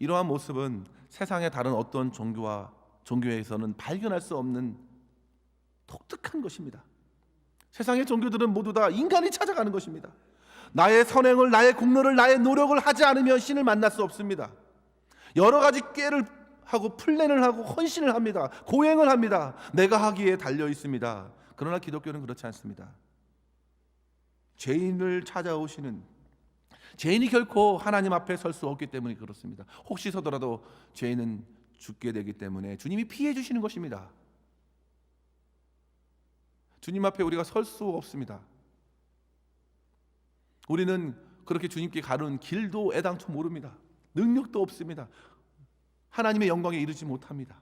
이러한 모습은 세상의 다른 어떤 종교에서는 발견할 수 없는 독특한 것입니다. 세상의 종교들은 모두 다 인간이 찾아가는 것입니다. 나의 선행을, 나의 공로를, 나의 노력을 하지 않으면 신을 만날 수 없습니다. 여러 가지 꾀를 하고 플랜을 하고 헌신을 합니다. 고행을 합니다. 내가 하기에 달려 있습니다. 그러나 기독교는 그렇지 않습니다. 죄인을 찾아오시는, 죄인이 결코 하나님 앞에 설 수 없기 때문에 그렇습니다. 혹시 서더라도 죄인은 죽게 되기 때문에 주님이 피해 주시는 것입니다. 주님 앞에 우리가 설 수 없습니다. 우리는 그렇게 주님께 가는 길도 애당초 모릅니다. 능력도 없습니다. 하나님의 영광에 이르지 못합니다.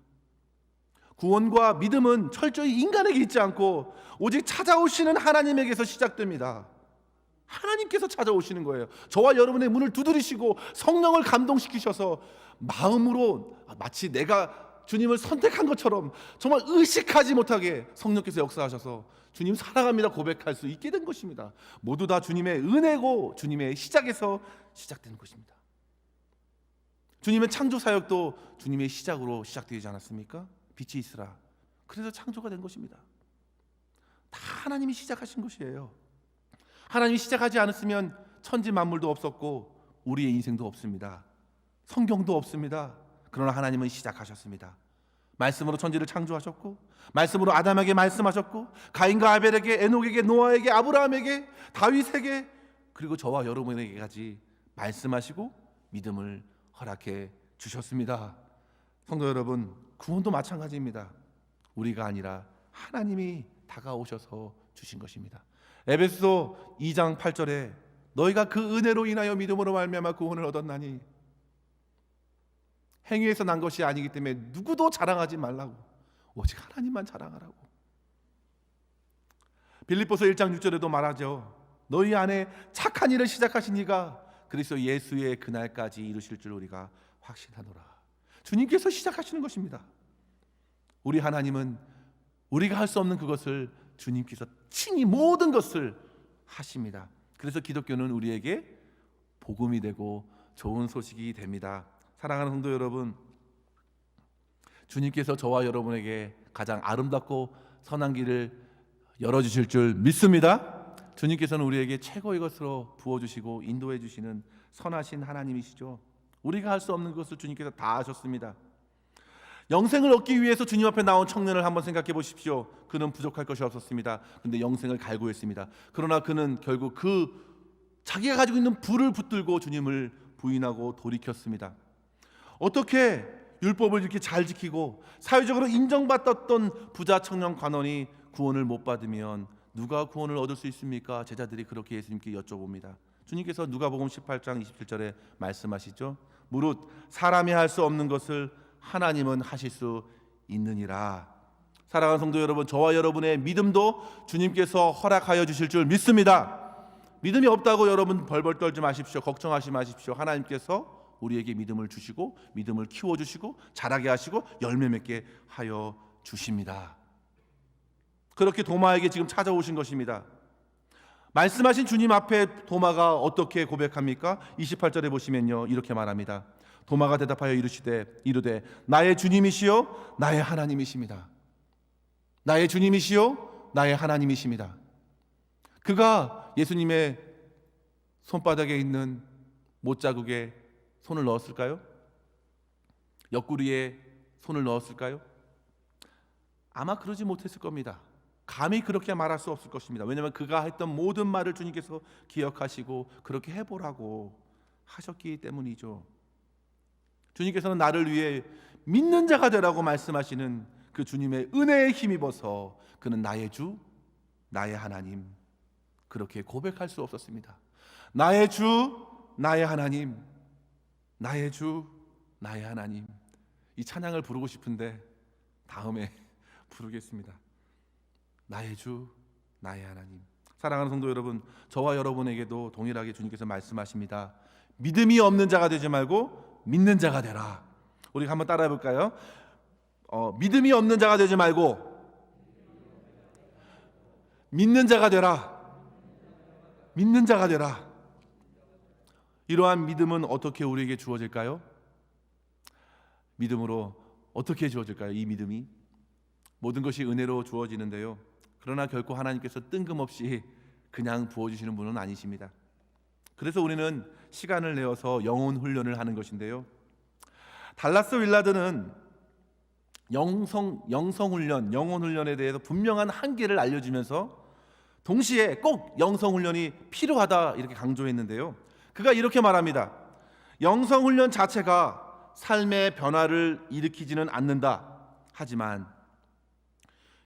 구원과 믿음은 철저히 인간에게 있지 않고 오직 찾아오시는 하나님에게서 시작됩니다. 하나님께서 찾아오시는 거예요. 저와 여러분의 문을 두드리시고 성령을 감동시키셔서 마음으로 마치 내가 주님을 선택한 것처럼 정말 의식하지 못하게 성령께서 역사하셔서 주님 사랑합니다 고백할 수 있게 된 것입니다. 모두 다 주님의 은혜고 주님의 시작에서 시작되는 것입니다. 주님의 창조 사역도 주님의 시작으로 시작되지 않았습니까? 빛이 있으라. 그래서 창조가 된 것입니다. 다 하나님이 시작하신 것이에요. 하나님이 시작하지 않았으면 천지 만물도 없었고 우리의 인생도 없습니다. 성경도 없습니다. 그러나 하나님은 시작하셨습니다. 말씀으로 천지를 창조하셨고, 말씀으로 아담에게 말씀하셨고, 가인과 아벨에게, 에녹에게, 노아에게, 아브라함에게, 다윗에게, 그리고 저와 여러분에게까지 말씀하시고 믿음을 허락해 주셨습니다. 성도 여러분, 구원도 마찬가지입니다. 우리가 아니라 하나님이 다가오셔서 주신 것입니다. 에베소서 2장 8절에 너희가 그 은혜로 인하여 믿음으로 말미암아 구원을 얻었나니 행위에서 난 것이 아니기 때문에 누구도 자랑하지 말라고, 오직 하나님만 자랑하라고. 빌립보서 1장 6절에도 말하죠. 너희 안에 착한 일을 시작하신 이가 그리스도 예수의 그날까지 이루실 줄 우리가 확신하노라. 주님께서 시작하시는 것입니다. 우리 하나님은 우리가 할 수 없는 그것을 주님께서 친히 모든 것을 하십니다. 그래서 기독교는 우리에게 복음이 되고 좋은 소식이 됩니다. 사랑하는 성도 여러분, 주님께서 저와 여러분에게 가장 아름답고 선한 길을 열어주실 줄 믿습니다. 주님께서는 우리에게 최고의 것으로 부어주시고 인도해 주시는 선하신 하나님이시죠. 우리가 할 수 없는 것을 주님께서 다 하셨습니다. 영생을 얻기 위해서 주님 앞에 나온 청년을 한번 생각해 보십시오. 그는 부족할 것이 없었습니다. 그런데 영생을 갈구했습니다. 그러나 그는 결국 자기가 가지고 있는 불을 붙들고 주님을 부인하고 돌이켰습니다. 어떻게 율법을 이렇게 잘 지키고 사회적으로 인정받았던 부자 청년 관원이 구원을 못 받으면 누가 구원을 얻을 수 있습니까? 제자들이 그렇게 예수님께 여쭤봅니다. 주님께서 누가복음 18장 27절에 말씀하시죠. 무릇 사람이 할 수 없는 것을 하나님은 하실 수 있느니라. 사랑하는 성도 여러분, 저와 여러분의 믿음도 주님께서 허락하여 주실 줄 믿습니다. 믿음이 없다고 여러분 벌벌 떨지 마십시오. 걱정하지 마십시오. 하나님께서 우리에게 믿음을 주시고 믿음을 키워주시고 자라게 하시고 열매 맺게 하여 주십니다. 그렇게 도마에게 지금 찾아오신 것입니다. 말씀하신 주님 앞에 도마가 어떻게 고백합니까? 28절에 보시면요, 이렇게 말합니다. 도마가 대답하여 이르되 나의 주님이시요 나의 하나님이십니다. 나의 주님이시요 나의 하나님이십니다. 그가 예수님의 손바닥에 있는 못자국에 손을 넣었을까요? 옆구리에 손을 넣었을까요? 아마 그러지 못했을 겁니다. 감히 그렇게 말할 수 없을 것입니다. 왜냐하면 그가 했던 모든 말을 주님께서 기억하시고 그렇게 해보라고 하셨기 때문이죠. 주님께서는 나를 위해 믿는 자가 되라고 말씀하시는 그 주님의 은혜에 힘입어서 그는 나의 주, 나의 하나님, 그렇게 고백할 수 없었습니다. 나의 주, 나의 하나님, 나의 주, 나의 하나님. 이 찬양을 부르고 싶은데 다음에 부르겠습니다. 나의 주, 나의 하나님. 사랑하는 성도 여러분, 저와 여러분에게도 동일하게 주님께서 말씀하십니다. 믿음이 없는 자가 되지 말고 믿는 자가 되라. 우리 한번 따라해 볼까요? 믿음이 없는 자가 되지 말고 믿는 자가 되라. 믿는 자가 되라. 이러한 믿음은 어떻게 우리에게 주어질까요? 믿음으로 어떻게 주어질까요? 이 믿음이 모든 것이 은혜로 주어지는데요. 그러나 결코 하나님께서 뜬금없이 그냥 부어주시는 분은 아니십니다. 그래서 우리는 시간을 내어서 영혼 훈련을 하는 것인데요. 달라스 윌라드는 영성 훈련, 영혼 훈련에 대해서 분명한 한계를 알려주면서 동시에 꼭 영성 훈련이 필요하다 이렇게 강조했는데요. 그가 이렇게 말합니다. 영성 훈련 자체가 삶의 변화를 일으키지는 않는다. 하지만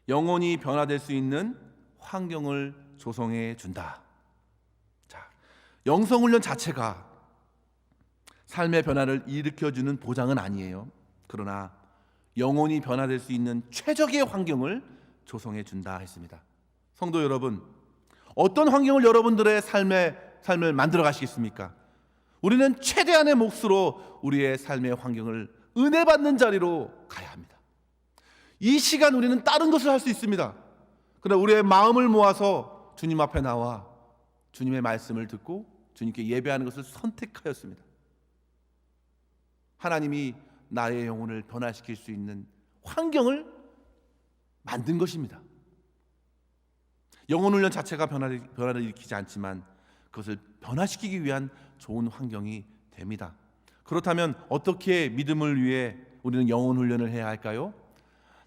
영혼이 변화될 수 있는 환경을 조성해 준다. 자, 영성 훈련 자체가 삶의 변화를 일으켜주는 보장은 아니에요. 그러나 영혼이 변화될 수 있는 최적의 환경을 조성해 준다 했습니다. 성도 여러분, 어떤 환경을 여러분들의 삶을 만들어 가시겠습니까? 우리는 최대한의 몫으로 우리의 삶의 환경을 은혜 받는 자리로 가야 합니다. 이 시간 우리는 다른 것을 할 수 있습니다. 그러나 우리의 마음을 모아서 주님 앞에 나와 주님의 말씀을 듣고 주님께 예배하는 것을 선택하였습니다. 하나님이 나의 영혼을 변화시킬 수 있는 환경을 만든 것입니다. 영혼 훈련 자체가 변화를 일으키지 않지만 그것을 변화시키기 위한 좋은 환경이 됩니다. 그렇다면 어떻게 믿음을 위해 우리는 영혼 훈련을 해야 할까요?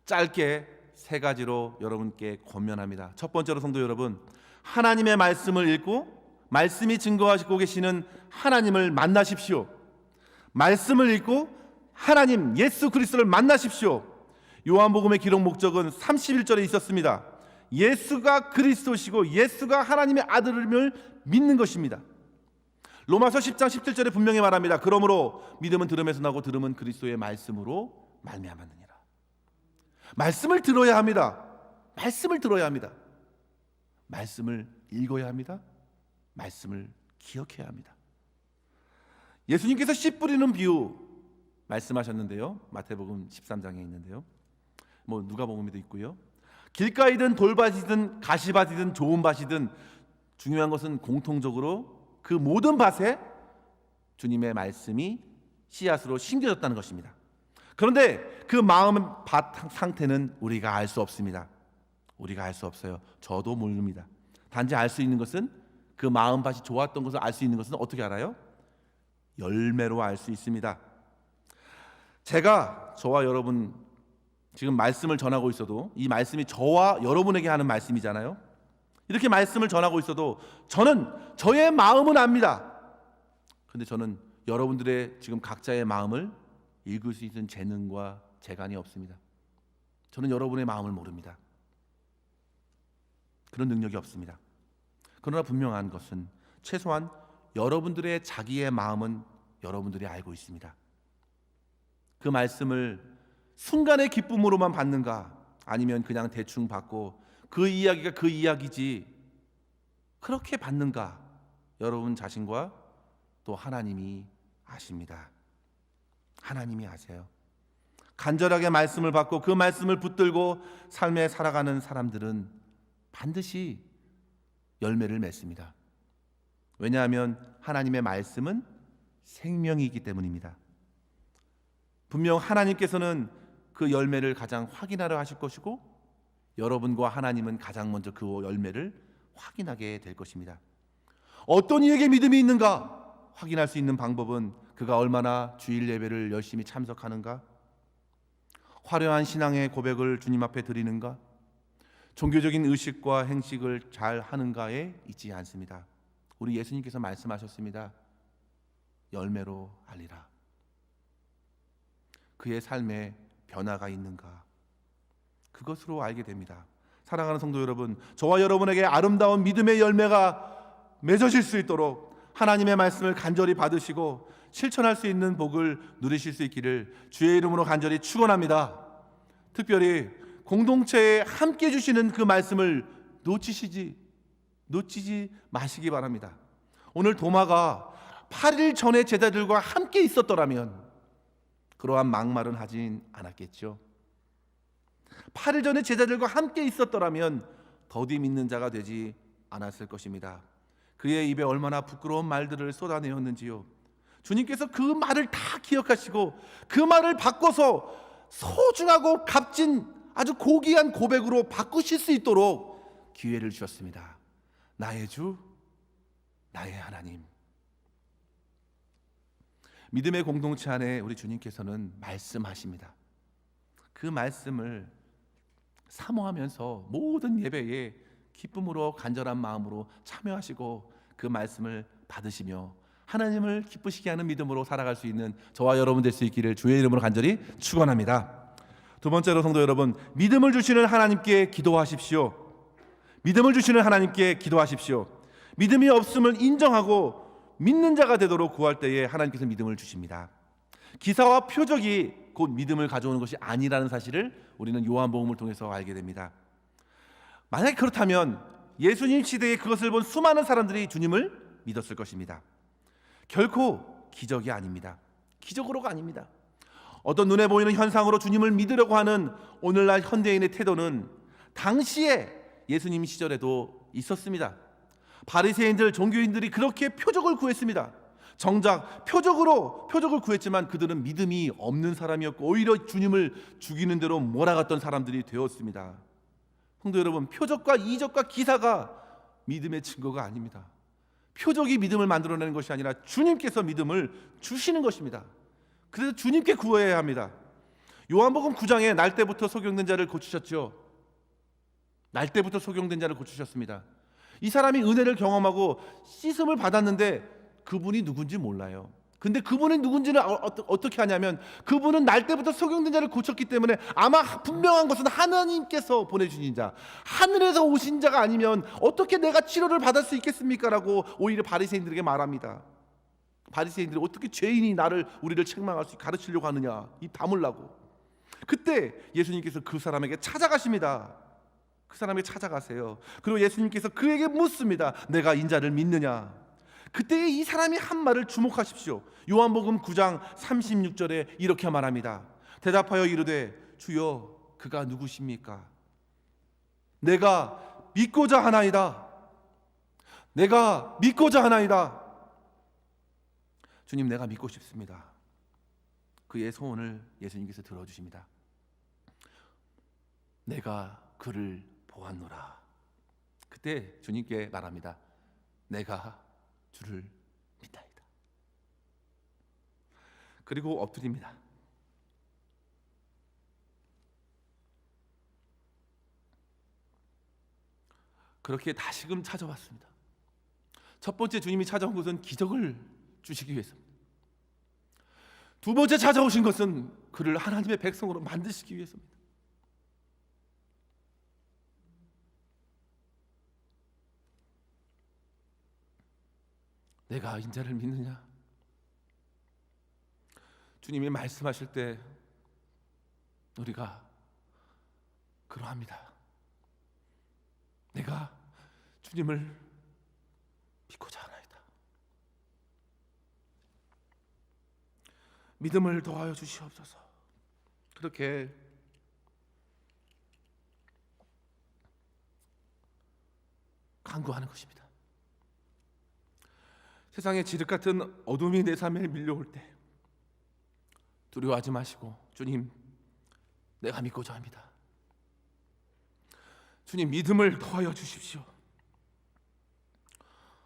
짧게 세 가지로 여러분께 권면합니다. 첫 번째로 성도 여러분, 하나님의 말씀을 읽고 말씀이 증거하시고 계시는 하나님을 만나십시오. 말씀을 읽고 하나님 예수 그리스도를 만나십시오. 요한복음의 기록 목적은 31절에 있었습니다. 예수가 그리스도시고 예수가 하나님의 아들임을 믿는 것입니다. 로마서 10장 17절에 분명히 말합니다. 그러므로 믿음은 들음에서 나고 들음은 그리스도의 말씀으로 말미암았느니라. 말씀을 들어야 합니다. 말씀을 들어야 합니다. 말씀을 읽어야 합니다. 말씀을 기억해야 합니다. 예수님께서 씨 뿌리는 비유 말씀하셨는데요. 마태복음 13장에 있는데요. 누가복음에도 있고요. 길가이든 돌밭이든 가시밭이든 좋은 밭이든 중요한 것은 공통적으로 그 모든 밭에 주님의 말씀이 씨앗으로 심겨졌다는 것입니다. 그런데 그 마음 밭 상태는 우리가 알 수 없습니다. 우리가 알 수 없어요. 저도 모릅니다. 단지 알 수 있는 것은 그 마음 밭이 좋았던 것을 알 수 있는 것은 어떻게 알아요? 열매로 알 수 있습니다. 제가 저와 여러분 지금 말씀을 전하고 있어도 이 말씀이 저와 여러분에게 하는 말씀이잖아요. 이렇게 말씀을 전하고 있어도 저의 마음은 압니다. 그런데 저는 여러분들의 지금 각자의 마음을 읽을 수 있는 재능과 재간이 없습니다. 저는 여러분의 마음을 모릅니다. 그런 능력이 없습니다. 그러나 분명한 것은 최소한 여러분들의 자기의 마음은 여러분들이 알고 있습니다. 그 말씀을 순간의 기쁨으로만 받는가, 아니면 그냥 대충 받고 그 이야기가 그 이야기지 그렇게 받는가, 여러분 자신과 또 하나님이 아십니다. 하나님이 아세요. 간절하게 말씀을 받고 그 말씀을 붙들고 삶에 살아가는 사람들은 반드시 열매를 맺습니다. 왜냐하면 하나님의 말씀은 생명이기 때문입니다. 분명 하나님께서는 그 열매를 가장 확인하려 하실 것이고 여러분과 하나님은 가장 먼저 그 열매를 확인하게 될 것입니다. 어떤 이에게 믿음이 있는가 확인할 수 있는 방법은 그가 얼마나 주일 예배를 열심히 참석하는가, 화려한 신앙의 고백을 주님 앞에 드리는가, 종교적인 의식과 행식을 잘 하는가에 있지 않습니다. 우리 예수님께서 말씀하셨습니다. 열매로 알리라. 그의 삶에 변화가 있는가, 그것으로 알게 됩니다. 사랑하는 성도 여러분, 저와 여러분에게 아름다운 믿음의 열매가 맺어질 수 있도록 하나님의 말씀을 간절히 받으시고 실천할 수 있는 복을 누리실 수 있기를 주의 이름으로 간절히 축원합니다. 특별히 공동체에 함께 주시는 그 말씀을 놓치지 마시기 바랍니다. 오늘 도마가 8일 전에 제자들과 함께 있었더라면 그러한 막말은 하진 않았겠죠. 8일 전에 제자들과 함께 있었더라면 더디 믿는 자가 되지 않았을 것입니다. 그의 입에 얼마나 부끄러운 말들을 쏟아내었는지요. 주님께서 그 말을 다 기억하시고 그 말을 바꿔서 소중하고 값진 아주 고귀한 고백으로 바꾸실 수 있도록 기회를 주셨습니다. 나의 주, 나의 하나님. 믿음의 공동체 안에 우리 주님께서는 말씀하십니다. 그 말씀을 사모하면서 모든 예배에 기쁨으로 간절한 마음으로 참여하시고 그 말씀을 받으시며 하나님을 기쁘시게 하는 믿음으로 살아갈 수 있는 저와 여러분 될 수 있기를 주의 이름으로 간절히 축원합니다. 두 번째로 성도 여러분, 믿음을 주시는 하나님께 기도하십시오. 믿음을 주시는 하나님께 기도하십시오. 믿음이 없음을 인정하고 믿는 자가 되도록 구할 때에 하나님께서 믿음을 주십니다. 기사와 표적이 곧 믿음을 가져오는 것이 아니라는 사실을 우리는 요한복음을 통해서 알게 됩니다. 만약에 그렇다면 예수님 시대에 그것을 본 수많은 사람들이 주님을 믿었을 것입니다. 결코 기적이 아닙니다. 기적으로가 아닙니다. 어떤 눈에 보이는 현상으로 주님을 믿으려고 하는 오늘날 현대인의 태도는 당시에 예수님 시절에도 있었습니다. 바리새인들, 종교인들이 그렇게 표적을 구했습니다. 정작 표적을 구했지만 그들은 믿음이 없는 사람이었고 오히려 주님을 죽이는 대로 몰아갔던 사람들이 되었습니다. 성도 여러분, 표적과 이적과 기사가 믿음의 증거가 아닙니다. 표적이 믿음을 만들어내는 것이 아니라 주님께서 믿음을 주시는 것입니다. 그래서 주님께 구해야 합니다. 요한복음 9장에 날 때부터 소경된 자를 고치셨죠. 날 때부터 소경된 자를 고치셨습니다. 이 사람이 은혜를 경험하고 씻음을 받았는데 그분이 누군지 몰라요. 근데 그분이 누군지는 어떻게 하냐면 그분은 날 때부터 소경된 자를 고쳤기 때문에 아마 분명한 것은 하나님께서 보내주신 자, 하늘에서 오신 자가 아니면 어떻게 내가 치료를 받을 수 있겠습니까? 라고 오히려 바리새인들에게 말합니다. 바리새인들이 어떻게 죄인이 우리를 책망할 수 가르치려고 하느냐, 입 다물라고. 그때 예수님께서 그 사람에게 찾아가십니다. 그 사람에게 찾아가세요. 그리고 예수님께서 그에게 묻습니다. 내가 인자를 믿느냐? 그때 이 사람이 한 말을 주목하십시오. 요한복음 9장 36절에 이렇게 말합니다. 대답하여 이르되 주여 그가 누구십니까? 내가 믿고자 하나이다. 내가 믿고자 하나이다. 주님, 내가 믿고 싶습니다. 그의 소원을 예수님께서 들어주십니다. 내가 그를 보았노라. 그때 주님께 말합니다. 내가 주를 믿나이다. 그리고 엎드립니다. 그렇게 다시금 찾아왔습니다. 첫 번째 주님이 찾아온 것은 기적을 주시기 위해서입니다. 두 번째 찾아오신 것은 그를 하나님의 백성으로 만드시기 위해서입니다. 내가 인자를 믿느냐? 주님이 말씀하실 때 우리가 그러합니다. 내가 주님을 믿고자 하나이다. 믿음을 더하여 주시옵소서. 그렇게 간구하는 것입니다. 세상의 지륵 같은 어둠이 내 삶에 밀려올 때 두려워하지 마시고 주님, 내가 믿고자 합니다. 주님, 믿음을 더하여 주십시오.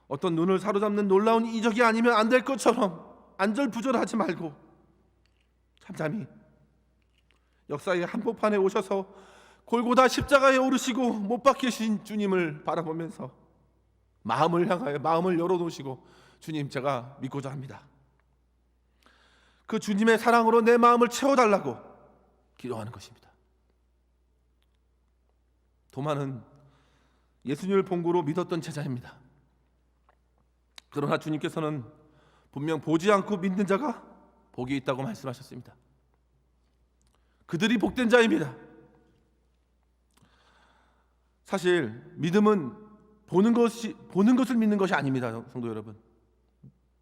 어떤 눈을 사로잡는 놀라운 이적이 아니면 안 될 것처럼 안절부절하지 말고 잠잠히 역사의 한복판에 오셔서 골고다 십자가에 오르시고 못 박히신 주님을 바라보면서 마음을 향하여 마음을 열어놓으시고 주님, 제가 믿고자 합니다. 그 주님의 사랑으로 내 마음을 채워달라고 기도하는 것입니다. 도마는 예수님을 본고로 믿었던 제자입니다. 그러나 주님께서는 분명 보지 않고 믿는 자가 복이 있다고 말씀하셨습니다. 그들이 복된 자입니다. 사실 믿음은 보는 것을 믿는 것이 아닙니다, 성도 여러분.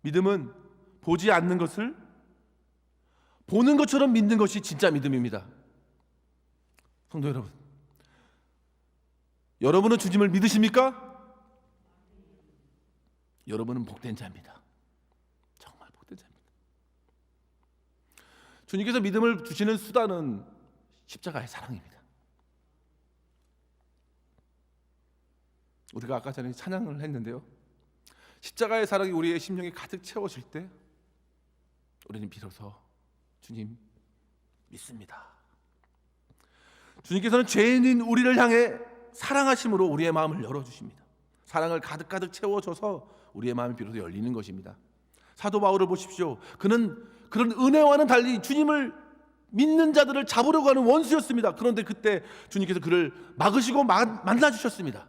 믿음은 보지 않는 것을 보는 것처럼 믿는 것이 진짜 믿음입니다. 성도 여러분, 여러분은 주님을 믿으십니까? 여러분은 복된 자입니다. 정말 복된 자입니다. 주님께서 믿음을 주시는 수단은 십자가의 사랑입니다. 우리가 아까 전에 찬양을 했는데요, 십자가의 사랑이 우리의 심령에 가득 채워질 때 우리는 비로소 주님 믿습니다. 주님께서는 죄인인 우리를 향해 사랑하심으로 우리의 마음을 열어주십니다. 사랑을 가득가득 채워줘서 우리의 마음이 비로소 열리는 것입니다. 사도 바울을 보십시오. 그는 그런 은혜와는 달리 주님을 믿는 자들을 잡으려고 하는 원수였습니다. 그런데 그때 주님께서 그를 막으시고 만나주셨습니다.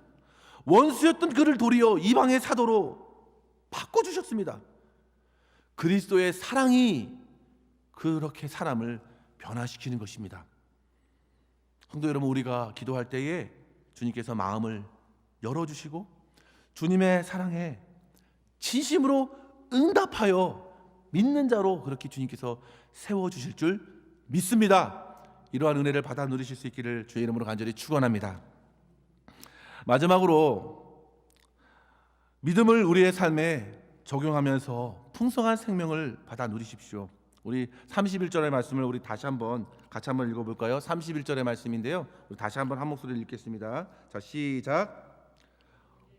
원수였던 그를 도리어 이방의 사도로 바꿔주셨습니다. 그리스도의 사랑이 그렇게 사람을 변화시키는 것입니다. 성도 여러분, 우리가 기도할 때에 주님께서 마음을 열어주시고 주님의 사랑에 진심으로 응답하여 믿는 자로 그렇게 주님께서 세워주실 줄 믿습니다. 이러한 은혜를 받아 누리실 수 있기를 주의 이름으로 간절히 축원합니다. 마지막으로 믿음을 우리의 삶에 적용하면서 풍성한 생명을 받아 누리십시오. 우리 31절의 말씀을 우리 다시 한번 같이 한번 읽어볼까요? 31절의 말씀인데요, 우리 다시 한번 한 목소리를 읽겠습니다. 자, 시작.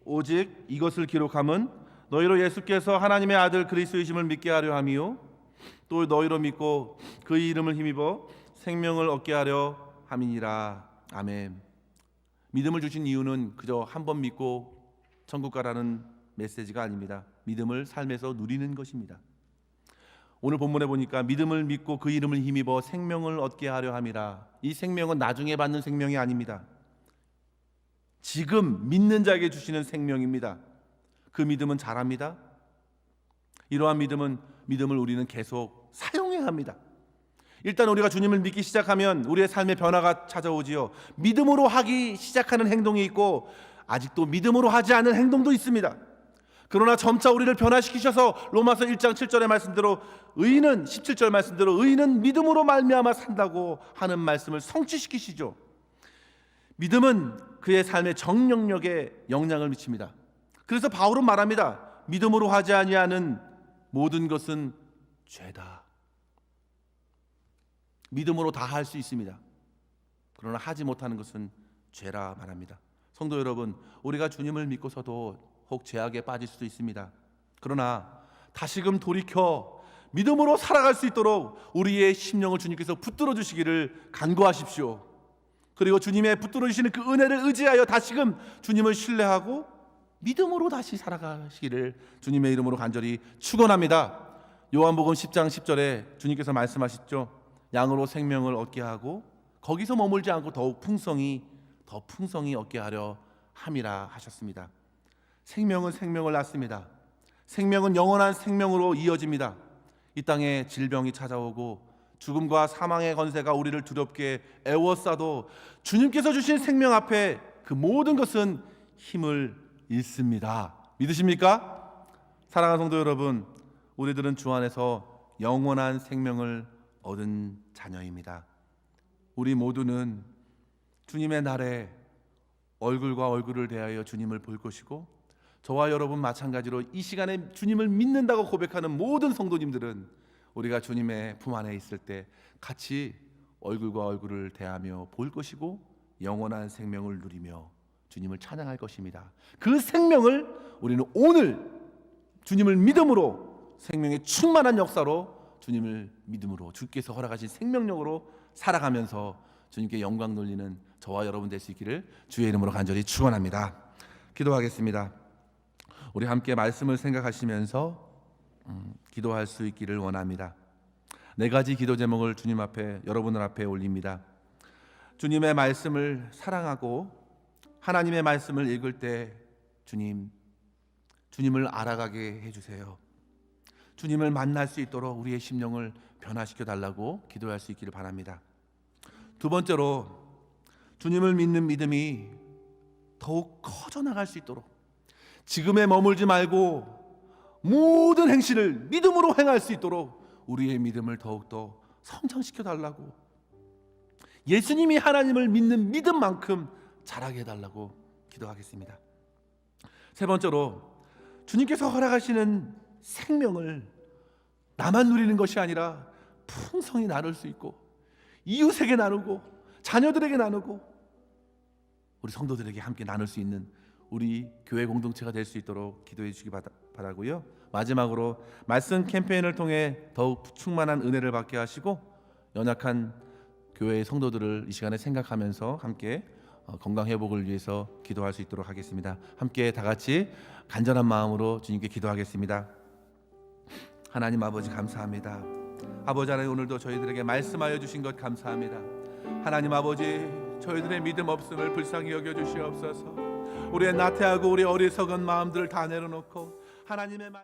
오직 이것을 기록함은 너희로 예수께서 하나님의 아들 그리스도이심을 믿게 하려 함이요 또 너희로 믿고 그의 이름을 힘입어 생명을 얻게 하려 함이니라. 아멘. 믿음을 주신 이유는 그저 한 번 믿고 천국 가라는 메시지가 아닙니다. 믿음을 삶에서 누리는 것입니다. 오늘 본문에 보니까 믿음을 믿고 그 이름을 힘입어 생명을 얻게 하려 함이라. 이 생명은 나중에 받는 생명이 아닙니다. 지금 믿는 자에게 주시는 생명입니다. 그 믿음은 잘합니다. 이러한 믿음을 우리는 계속 사용해야 합니다. 일단 우리가 주님을 믿기 시작하면 우리의 삶의 변화가 찾아오지요. 믿음으로 하기 시작하는 행동이 있고 아직도 믿음으로 하지 않는 행동도 있습니다. 그러나 점차 우리를 변화시키셔서 로마서 1장 7절의 말씀대로 의인은 17절 말씀대로 의인은 믿음으로 말미암아 산다고 하는 말씀을 성취시키시죠. 믿음은 그의 삶의 정령력에 영향을 미칩니다. 그래서 바울은 말합니다. 믿음으로 하지 아니하는 모든 것은 죄다. 믿음으로 다 할 수 있습니다. 그러나 하지 못하는 것은 죄라 말합니다. 성도 여러분, 우리가 주님을 믿고서도 혹 죄악에 빠질 수도 있습니다. 그러나 다시금 돌이켜 믿음으로 살아갈 수 있도록 우리의 심령을 주님께서 붙들어 주시기를 간구하십시오. 그리고 주님의 붙들어 주시는 그 은혜를 의지하여 다시금 주님을 신뢰하고 믿음으로 다시 살아가시기를 주님의 이름으로 간절히 축원합니다. 요한복음 10장 10절에 주님께서 말씀하셨죠. 양으로 생명을 얻게 하고 거기서 머물지 않고 더욱 풍성히 얻게 하려 함이라 하셨습니다. 생명은 생명을 낳습니다. 생명은 영원한 생명으로 이어집니다. 이 땅에 질병이 찾아오고 죽음과 사망의 권세가 우리를 두렵게 애워싸도 주님께서 주신 생명 앞에 그 모든 것은 힘을 잃습니다. 믿으십니까? 사랑하는 성도 여러분, 우리들은 주 안에서 영원한 생명을 얻은 자녀입니다. 우리 모두는 주님의 날에 얼굴과 얼굴을 대하여 주님을 볼 것이고 저와 여러분 마찬가지로 이 시간에 주님을 믿는다고 고백하는 모든 성도님들은 우리가 주님의 품 안에 있을 때 같이 얼굴과 얼굴을 대하며 볼 것이고 영원한 생명을 누리며 주님을 찬양할 것입니다. 그 생명을 우리는 오늘 주님을 믿음으로 생명의 충만한 역사로 주님을 믿음으로 주께서 허락하신 생명력으로 살아가면서 주님께 영광 돌리는 저와 여러분 될 수 있기를 주의 이름으로 간절히 축원합니다. 기도하겠습니다. 우리 함께 말씀을 생각하시면서 기도할 수 있기를 원합니다. 네 가지 기도 제목을 주님 앞에 여러분들 앞에 올립니다. 주님의 말씀을 사랑하고 하나님의 말씀을 읽을 때 주님을 알아가게 해주세요. 주님을 만날 수 있도록 우리의 심령을 변화시켜 달라고 기도할 수 있기를 바랍니다. 두 번째로 주님을 믿는 믿음이 더욱 커져나갈 수 있도록 지금에 머물지 말고 모든 행실을 믿음으로 행할 수 있도록 우리의 믿음을 더욱더 성장시켜 달라고, 예수님이 하나님을 믿는 믿음만큼 자라게 해달라고 기도하겠습니다. 세 번째로 주님께서 허락하시는 생명을 나만 누리는 것이 아니라 풍성히 나눌 수 있고 이웃에게 나누고 자녀들에게 나누고 우리 성도들에게 함께 나눌 수 있는 우리 교회 공동체가 될 수 있도록 기도해 주시기 바라고요. 마지막으로 말씀 캠페인을 통해 더욱 충만한 은혜를 받게 하시고 연약한 교회의 성도들을 이 시간에 생각하면서 함께 건강 회복을 위해서 기도할 수 있도록 하겠습니다. 함께 다 같이 간절한 마음으로 주님께 기도하겠습니다. 하나님 아버지 감사합니다. 아버지 하나님, 오늘도 저희들에게 말씀하여 주신 것 감사합니다. 하나님 아버지, 저희들의 믿음 없음을 불쌍히 여겨 주시옵소서. 우리의 나태하고 우리 어리석은 마음들을 다 내려놓고 하나님의 말